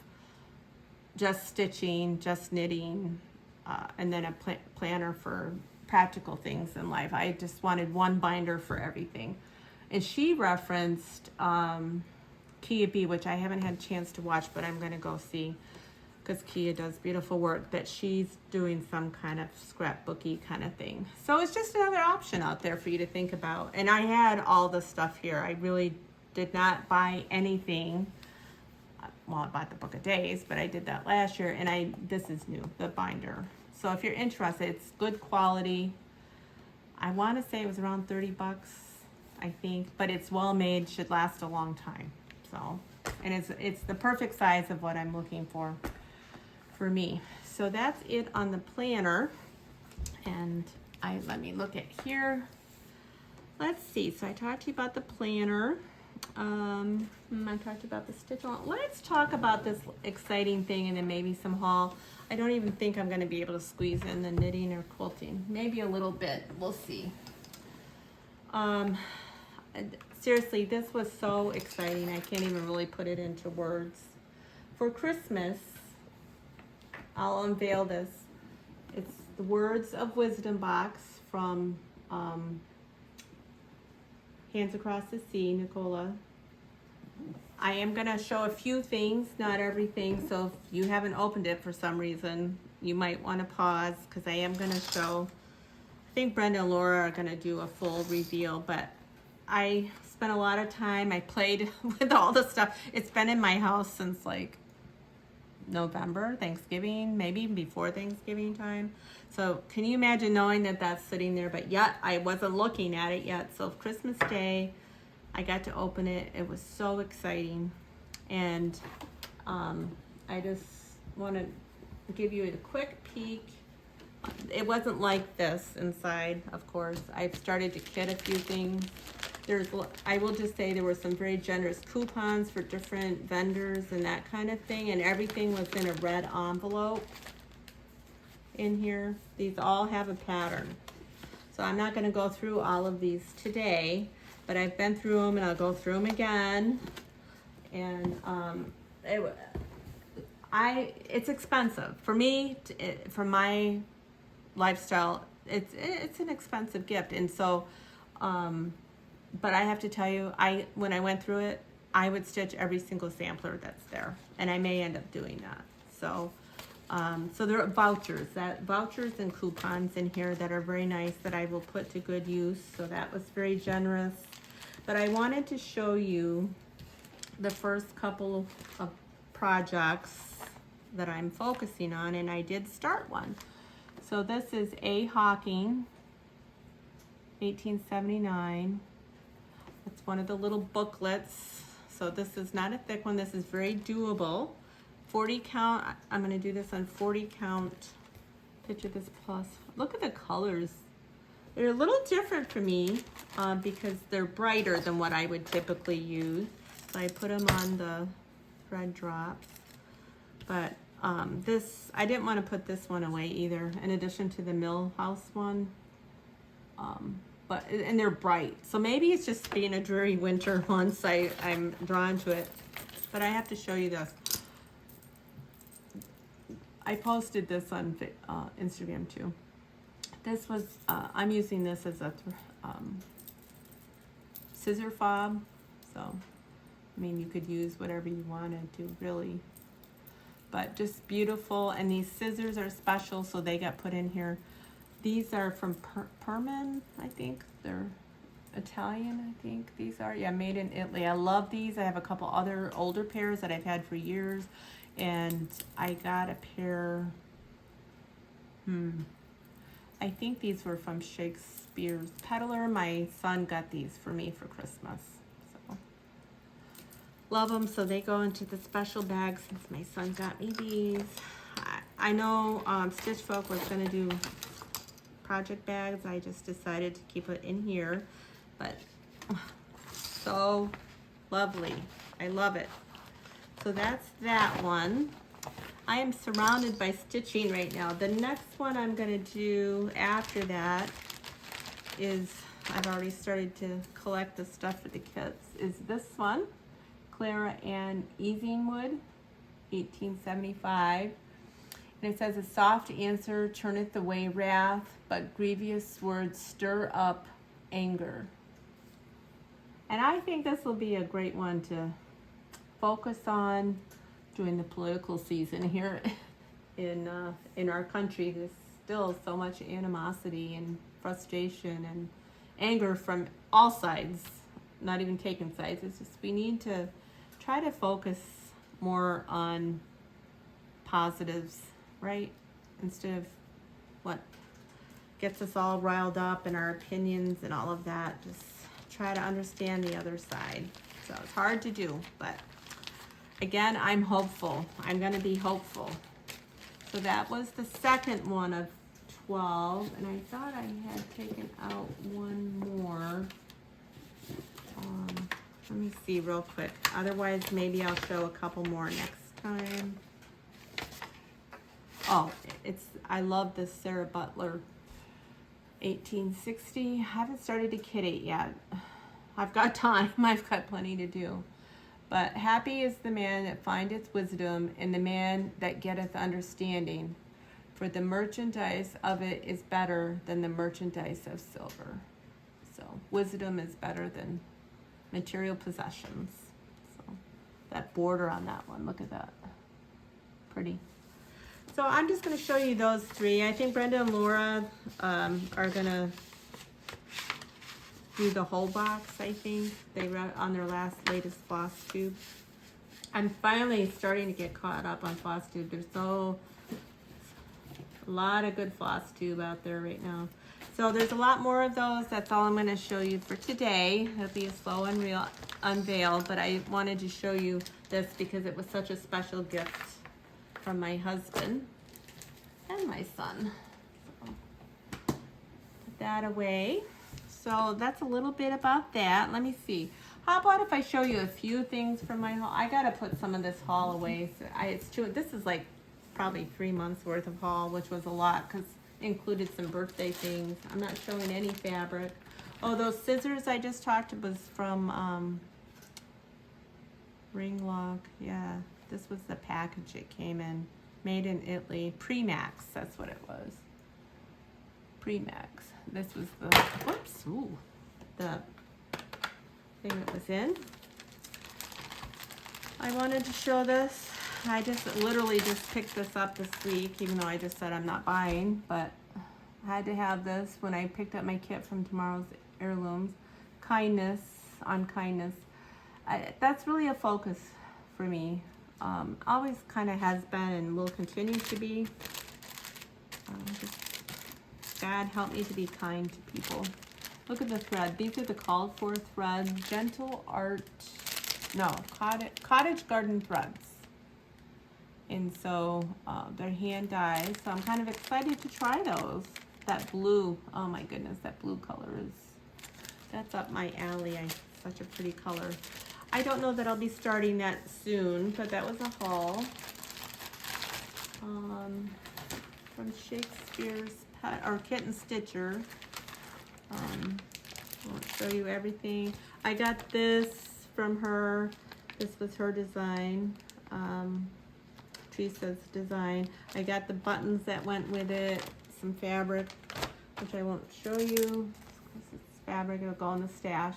just stitching, just knitting, and then a planner for practical things in life. I just wanted one binder for everything. And she referenced Kia B, which I haven't had a chance to watch, but I'm going to go see, because Kia does beautiful work, that she's doing some kind of scrapbooky kind of thing. So it's just another option out there for you to think about. And I had all the stuff here. I really did not buy anything well, I bought the book of days, but I did that last year, and this is new, the binder. So if you're interested, it's good quality. I want to say it was around 30 bucks, I think, but it's well made, should last a long time. So, and it's the perfect size of what I'm looking for me. So that's it on the planner. And let me look at here. Let's see. So I talked to you about the planner. I talked about the stitch on. Let's talk about this exciting thing and then maybe some haul. I don't even think I'm going to be able to squeeze in the knitting or quilting. Maybe a little bit. We'll see. Seriously, this was so exciting. I can't even really put it into words. For Christmas, I'll unveil this. It's the Words of Wisdom box from Hands Across the Sea, Nicola. I am going to show a few things, not everything, so if you haven't opened it for some reason, you might want to pause, because I am going to show, I think Brenda and Laura are going to do a full reveal, but I spent a lot of time, I played with all the stuff. It's been in my house since like November, Thanksgiving, maybe even before Thanksgiving time. So can you imagine knowing that that's sitting there, but yet I wasn't looking at it yet. So Christmas Day, I got to open it. It was so exciting. And I just want to give you a quick peek. It wasn't like this inside, of course. I've started to kit a few things. I will just say there were some very generous coupons for different vendors and that kind of thing, and everything was in a red envelope in here. These all have a pattern. So I'm not going to go through all of these today, but I've been through them and I'll go through them again. And it's expensive. For me, for my lifestyle, it's an expensive gift. And so, but I have to tell you, when I went through it, I would stitch every single sampler that's there, and I may end up doing that. So, so there are vouchers and coupons in here that are very nice that I will put to good use. So that was very generous. But I wanted to show you the first couple of projects that I'm focusing on, and I did start one. So this is A. Hawking, 1879. It's one of the little booklets. So this is not a thick one. This is very doable. 40 count. I'm going to do this on 40 count. Picture this plus. Look at the colors. They're a little different for me because they're brighter than what I would typically use. So I put them on the thread drops. But I didn't want to put this one away either, in addition to the Mill House one. And they're bright. So maybe it's just being a dreary winter once I'm drawn to it. But I have to show you this. I posted this on Instagram too. This was, I'm using this as a scissor fob. So, I mean, you could use whatever you wanted to, really. But just beautiful. And these scissors are special, so they got put in here. These are from Perman, I think. They're Italian, I think these are. Yeah, made in Italy. I love these. I have a couple other older pairs that I've had for years. And I got a pair, I think these were from Shakespeare's Peddler. My son got these for me for Christmas. So, love them. So they go into the special bag since my son got me these. I know Stitch Folk was going to do project bags. I just decided to keep it in here, but so lovely. I love it. So that's that one. I am surrounded by stitching right now. The next one I'm going to do after that is, I've already started to collect the stuff for the kits, is this one, Clara Ann Easingwood, 1875. And it says, a soft answer turneth away wrath, but grievous words stir up anger. And I think this will be a great one to focus on during the political season here in our country. There's still so much animosity and frustration and anger from all sides, not even taking sides. It's just we need to try to focus more on positives, right? Instead of what gets us all riled up in our opinions and all of that. Just try to understand the other side. So it's hard to do, but again, I'm hopeful. I'm going to be hopeful. So that was the second one of 12, and I thought I had taken out one more. Let me see real quick. Otherwise, maybe I'll show a couple more next time. Oh, I love this Sarah Butler 1860. I haven't started to kit it yet. I've got time. I've got plenty to do. But happy is the man that findeth wisdom, and the man that getteth understanding. For the merchandise of it is better than the merchandise of silver. So wisdom is better than material possessions. So that border on that one, look at that. Pretty. So I'm just going to show you those three. I think Brenda and Laura are going to do the whole box, I think. They wrote on their latest floss tube. I'm finally starting to get caught up on floss tube. There's a lot of good floss tube out there right now. So there's a lot more of those. That's all I'm going to show you for today. It'll be a slow unveil, but I wanted to show you this because it was such a special gift from my husband and my son. So, put that away. So that's a little bit about that. Let me see. How about if I show you a few things from my haul? I gotta put some of this haul away. So this is like probably 3 months worth of haul, which was a lot because it included some birthday things. I'm not showing any fabric. Oh, those scissors I just talked about was from Ring Lock. Yeah. This was the package it came in. Made in Italy. Pre-Max, that's what it was. Pre-Max. This was the, whoops, ooh, the thing it was in. I wanted to show this. I literally just picked this up this week, even though I just said I'm not buying, but I had to have this when I picked up my kit from tomorrow's Heirlooms. Kindness on kindness. That's really a focus for me. Always kind of has been and will continue to be. God help me to be kind to people. Look at the thread. These are the called for threads. Gentle art, no, cottage garden threads. And so they're hand dyed. So I'm kind of excited to try those. That blue, oh my goodness, that blue color that's up my alley. Such a pretty color. I don't know that I'll be starting that soon, but that was a haul. From Shakespeare's Pet, or Kitten Stitcher. I won't show you everything. I got this from her. This was her design. Teresa's design. I got the buttons that went with it. Some fabric, which I won't show you. Because it's fabric, it'll go in the stash.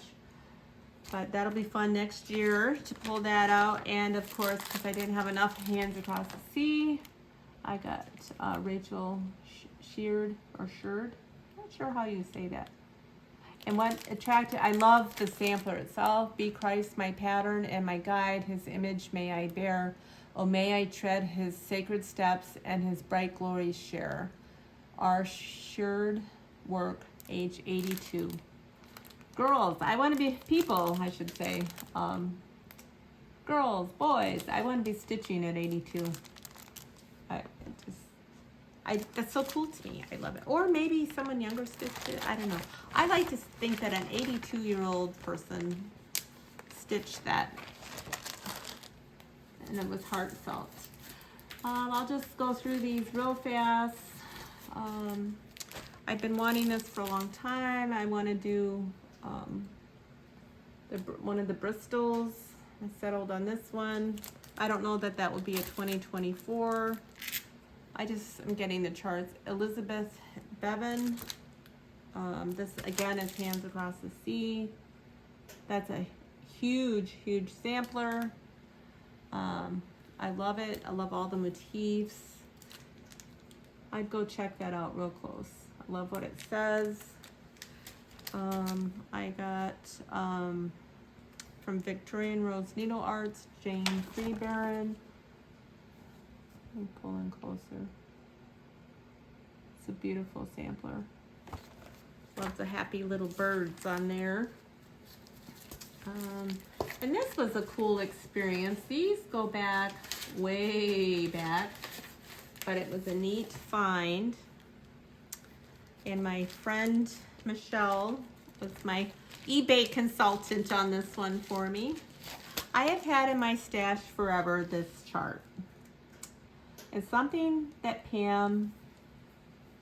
But that'll be fun next year to pull that out. And of course, because I didn't have enough Hands Across the Sea, I got Rachel Sheard, not sure how you say that. And what attracted, I love the sampler itself. Be Christ my pattern and my guide, his image may I bear. Oh, may I tread his sacred steps and his bright glories share. Our Sheard work, age 82. Girls, I want to be people, I should say. Girls, boys, I want to be stitching at 82. That's so cool to me. I love it. Or maybe someone younger stitched it. I don't know. I like to think that an 82-year-old person stitched that, and it was heartfelt. I'll just go through these real fast. I've been wanting this for a long time. I want to do one of the Bristols. I settled on this one. I don't know that that will be a 2024. I'm getting the charts. Elizabeth Bevan. This again is Hands Across the Sea. That's a huge, huge sampler. I love it. I love all the motifs. I'd go check that out real close. I love what it says. I got from Victorian Rose Needle Arts, Jane Freebaron. I'm pulling closer. It's a beautiful sampler. Loves the happy little birds on there. And this was a cool experience. These go back, way back, but it was a neat find. And my friend Michelle was my eBay consultant on this one for me. I have had in my stash forever this chart. It's something that Pam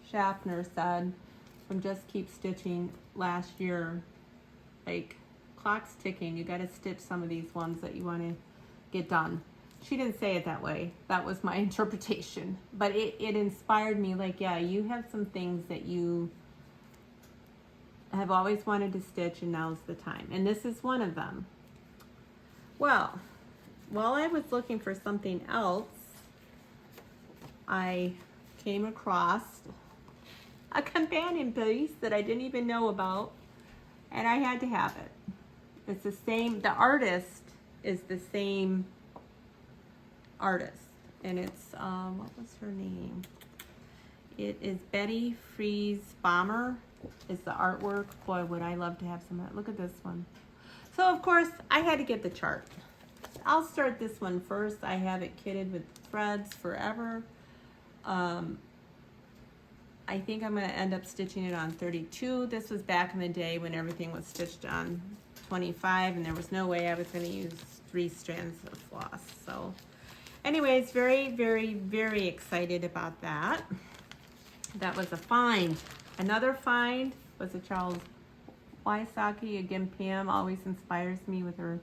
Schaffner said from Just Keep Stitching last year. Like, clock's ticking, you gotta stitch some of these ones that you wanna get done. She didn't say it that way. That was my interpretation. But it inspired me, like, yeah, you have some things that you have always wanted to stitch and now's the time. And this is one of them. Well, while I was looking for something else, I came across a companion piece that I didn't even know about, and I had to have it. It's the same, the artist is the same artist, and it's, what was her name? It is Betty Fries Bomber is the artwork. Boy, would I love to have some of that. Look at this one. So, of course, I had to get the chart. I'll start this one first. I have it kitted with threads forever. I think I'm going to end up stitching it on 32. This was back in the day when everything was stitched on 25, and there was no way I was going to use 3 strands of floss. So anyways, very, very, very excited about that. That was a find. Another find was a Charles Wysocki. Again, Pam always inspires me with her.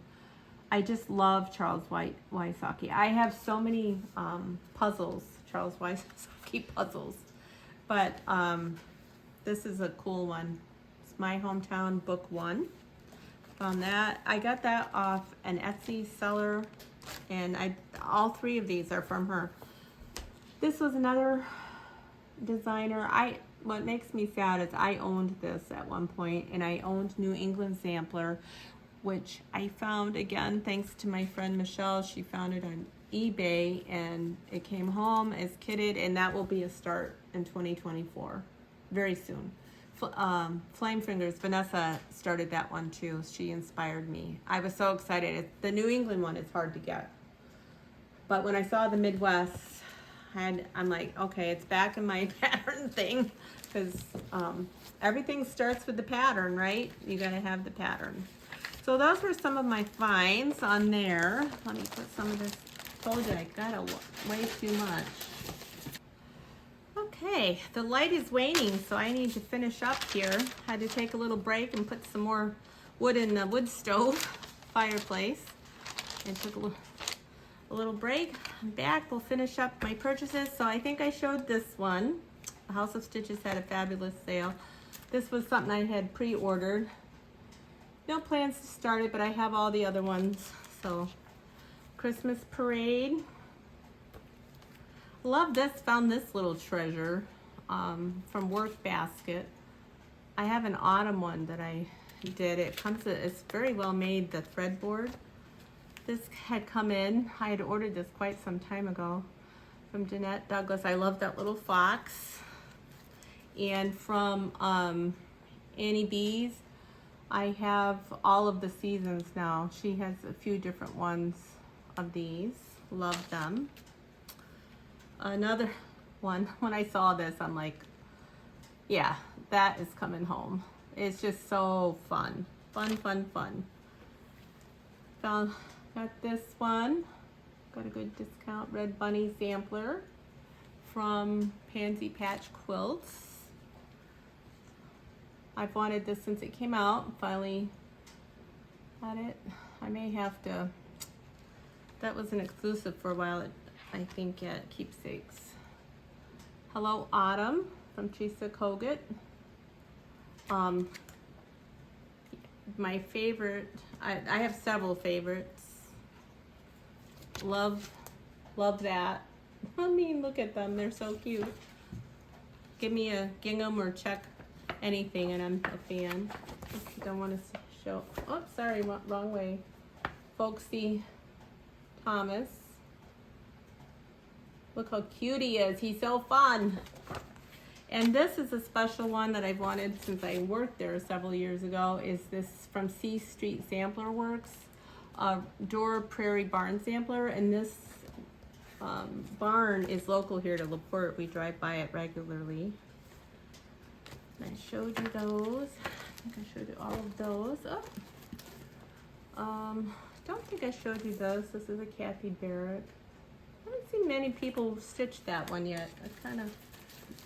I just love Charles Wysocki. I have so many puzzles, Charles Wysocki puzzles. But this is a cool one. It's My Hometown Book 1. Found that. I got that off an Etsy seller, and all 3 of these are from her. This was another designer. What makes me sad is I owned this at one point, and I owned New England Sampler, which I found, again, thanks to my friend Michelle. She found it on eBay, and it came home as kitted, and that will be a start in 2024, very soon. Flame Fingers, Vanessa started that one too. She inspired me. I was so excited. The New England one is hard to get, but when I saw the Midwest, I'm like, okay, it's back in my pattern thing, because everything starts with the pattern, right? You gotta have the pattern. So those were some of my finds on there. Let me put some of this. Told you I got way too much. Okay, the light is waning, so I need to finish up here. Had to take a little break and put some more wood in the wood stove fireplace, and took a little break. I'm back. We'll finish up my purchases. So I think I showed this one. House of Stitches had a fabulous sale. This was something I had pre-ordered. No plans to start it, but I have all the other ones. So Christmas Parade. Love this. Found this little treasure from Work Basket. I have an autumn one that I did. It's very well made, the threadboard. This had come in. I had ordered this quite some time ago from Jeanette Douglas. I love that little fox. And from Annie B's, I have all of the seasons now. She has a few different ones of these. Love them. Another one, when I saw this, I'm like, yeah, that is coming home. It's just so fun. Fun, fun, fun. Got this one. Got a good discount. Red Bunny sampler from Pansy Patch Quilts. I've wanted this since it came out. Finally got it. I may have to. That was an exclusive for a while, I think, at Keepsakes. Hello Autumn from Chisa Kogut. My favorite, I have several favorites. Love that. I mean, look at them. They're so cute. Give me a gingham or check anything and I'm a fan. Don't want to show. Oh, sorry, wrong way. folksy Thomas. Look how cute he is. He's so fun. And this is a special one that I've wanted since I worked there several years ago. Is this from C Street Sampler Works, Door Prairie Barn Sampler. And this barn is local here to LaPorte. We drive by it regularly. And I showed you those. I think I showed you all of those. Oh. Don't think I showed you those. This is a Kathy Barrett. I haven't seen many people stitch that one yet. I kind of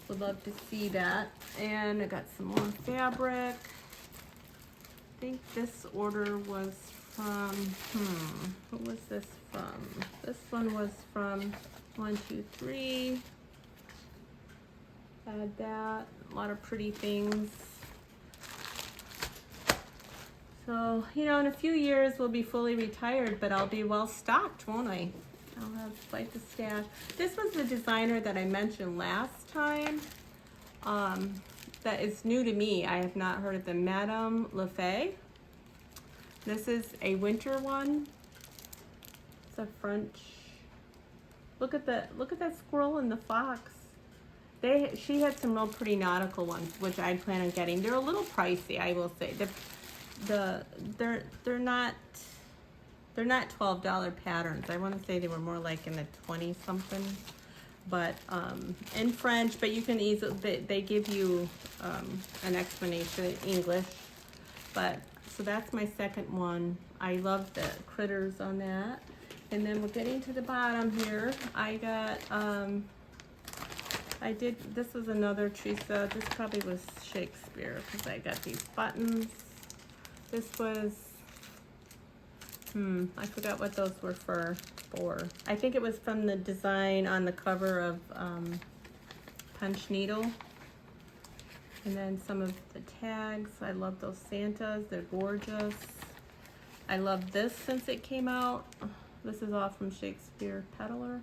would love to see that. And I got some more fabric. I think this order was from, who was this from? This one was from 1, 2, 3. Had that, a lot of pretty things. So, you know, in a few years we'll be fully retired, but I'll be well stocked, won't I? I'll have quite the stash. This was the designer that I mentioned last time. That is new to me. I have not heard of them. Madame Lafay. This is a winter one. It's a French. Look at that squirrel and the fox. She had some real pretty nautical ones, which I plan on getting. They're a little pricey, I will say. They're not $12 patterns. I want to say they were more like in the 20 something, but in French. But you can easily they give you an explanation in English. But so that's my second one. I love the critters on that. And then we're getting to the bottom here. I got this was another Teresa. This probably was Shakespeare because I got these buttons. This was, I forgot what those were for. I think it was from the design on the cover of Punch Needle. And then some of the tags. I love those Santas. They're gorgeous. I love this since it came out. This is all from Shakespeare Peddler.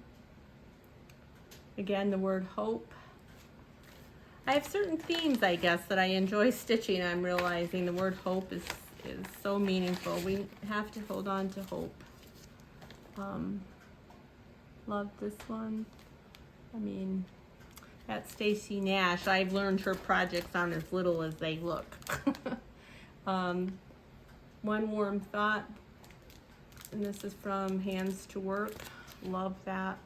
Again, the word hope. I have certain themes, I guess, that I enjoy stitching. I'm realizing the word hope is so meaningful. We have to hold on to hope. Love this one. I mean, that's Stacy Nash. I've learned her projects aren't as little as they look. One Warm Thought. And this is from Hands to Work. Love that.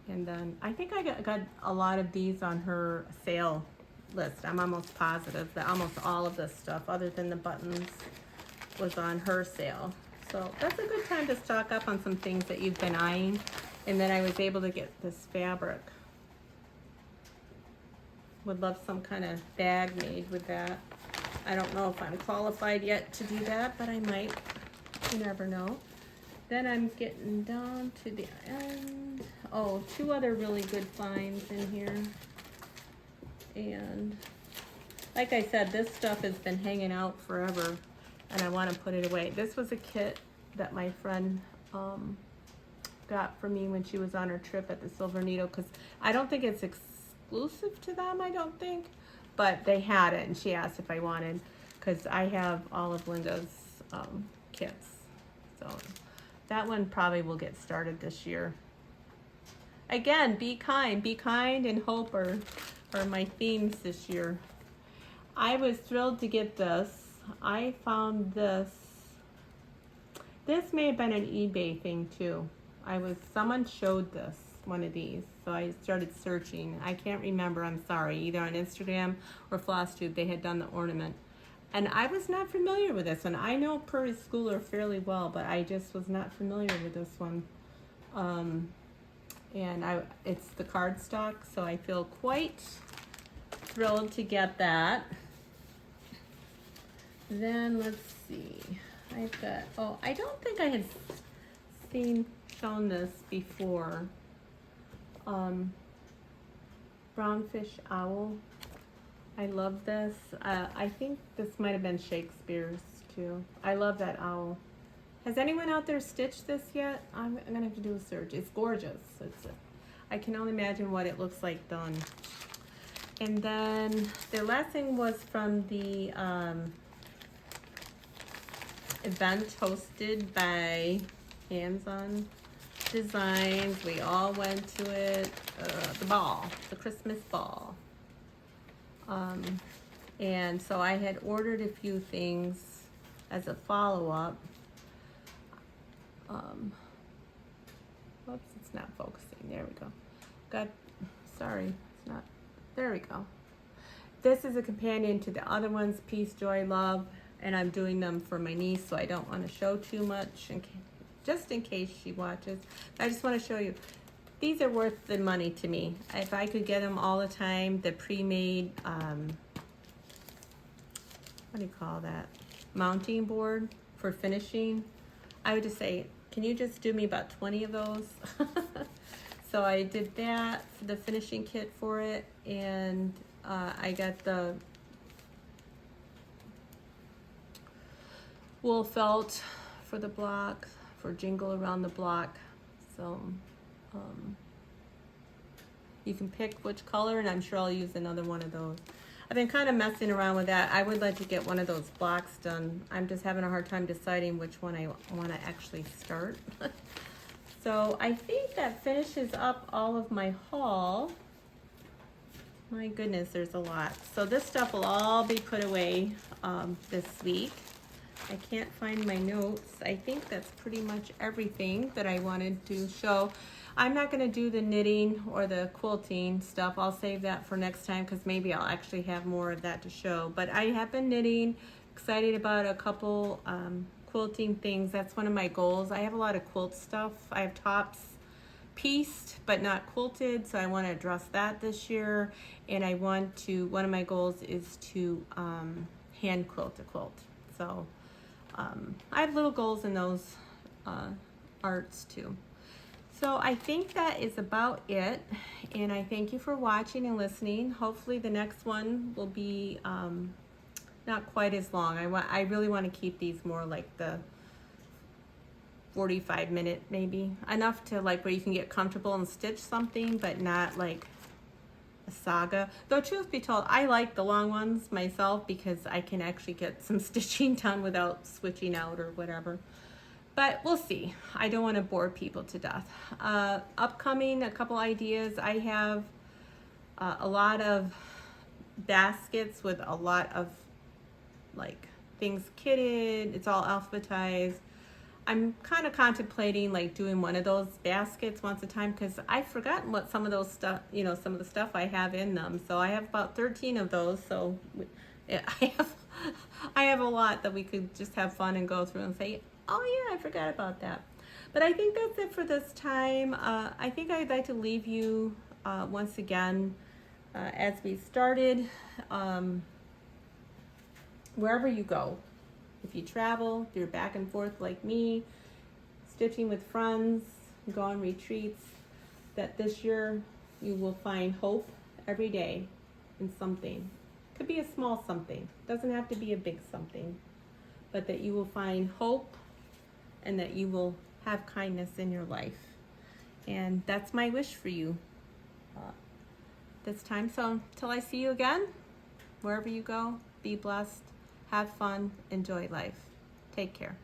And then I think I got a lot of these on her sale list. I'm almost positive that almost all of this stuff, other than the buttons, was on her sale. So that's a good time to stock up on some things that you've been eyeing. And then I was able to get this fabric. Would love some kind of bag made with that. I don't know if I'm qualified yet to do that, but I might. You never know. Then I'm getting down to the end. Oh, two other really good finds in here. And like I said, this stuff has been hanging out forever and I want to put it away. This was a kit that my friend got for me when she was on her trip at the Silver Needle, because I don't think it's exclusive to them, I don't think, but they had it and she asked if I wanted, because I have all of Linda's kits. So that one probably will get started this year. Again, be kind and hope are my themes this year. I was thrilled to get this. I found this. This may have been an eBay thing too. Someone showed this, one of these, so I started searching. I can't remember, I'm sorry, either on Instagram or Flosstube they had done the ornament. And I was not familiar with this one. I know Prairie Schooler fairly well, but I just was not familiar with this one. It's the cardstock, so I feel quite thrilled to get that. Then let's see. I've got, I don't think I had shown this before. Brownfish Owl. I love this. I think this might have been Shakespeare's too. I love that owl. Has anyone out there stitched this yet? I'm gonna have to do a search. It's gorgeous. I can only imagine what it looks like done. And then the last thing was from the event hosted by Hands On Designs. We all went to it, the ball, the Christmas ball. And so I had ordered a few things as a follow-up. Whoops, it's not focusing. There we go. Sorry, it's not. There we go. This is a companion to the other ones, Peace, Joy, Love, and I'm doing them for my niece, so I don't want to show too much, just in case she watches. I just want to show you. These are worth the money to me. If I could get them all the time, the pre-made, what do you call that? Mounting board for finishing. I would just say, can you just do me about 20 of those? So I did that for the finishing kit for it, and I got the wool felt for the block, for Jingle Around the Block. So you can pick which color, and I'm sure I'll use another one of those. I've been kind of messing around with that. I would like to get one of those blocks done. I'm just having a hard time deciding which one I want to actually start. So I think that finishes up all of my haul. My goodness, there's a lot. So this stuff will all be put away this week. I can't find my notes. I think that's pretty much everything that I wanted to show. I'm not going to do the knitting or the quilting stuff. I'll save that for next time because maybe I'll actually have more of that to show. But I have been knitting, excited about a couple quilting things. That's one of my goals. I have a lot of quilt stuff. I have tops pieced but not quilted, so I want to address that this year. And I want to, one of my goals is to hand quilt a quilt. So I have little goals in those arts too. So I think that is about it, and I thank you for watching and listening. Hopefully the next one will be not quite as long. I really want to keep these more like the 45-minute, maybe enough to like where you can get comfortable and stitch something, but not like a saga. Though truth be told, I like the long ones myself because I can actually get some stitching done without switching out or whatever. But we'll see. I don't want to bore people to death. Upcoming, a couple ideas. I have a lot of baskets with a lot of like things kitted. It's all alphabetized. I'm kind of contemplating like doing one of those baskets once a time because I've forgotten what some of those stuff, you know, some of the stuff I have in them. So I have about 13 of those. So I have a lot that we could just have fun and go through and say, oh yeah, I forgot about that. But I think that's it for this time. I think I'd like to leave you once again as we started. Wherever you go, if you travel, if you're back and forth like me, stitching with friends, go on retreats, that this year you will find hope every day in something. Could be a small something, doesn't have to be a big something, but that you will find hope and that you will have kindness in your life. And that's my wish for you this time. So till I see you again, wherever you go, be blessed, have fun, enjoy life. Take care.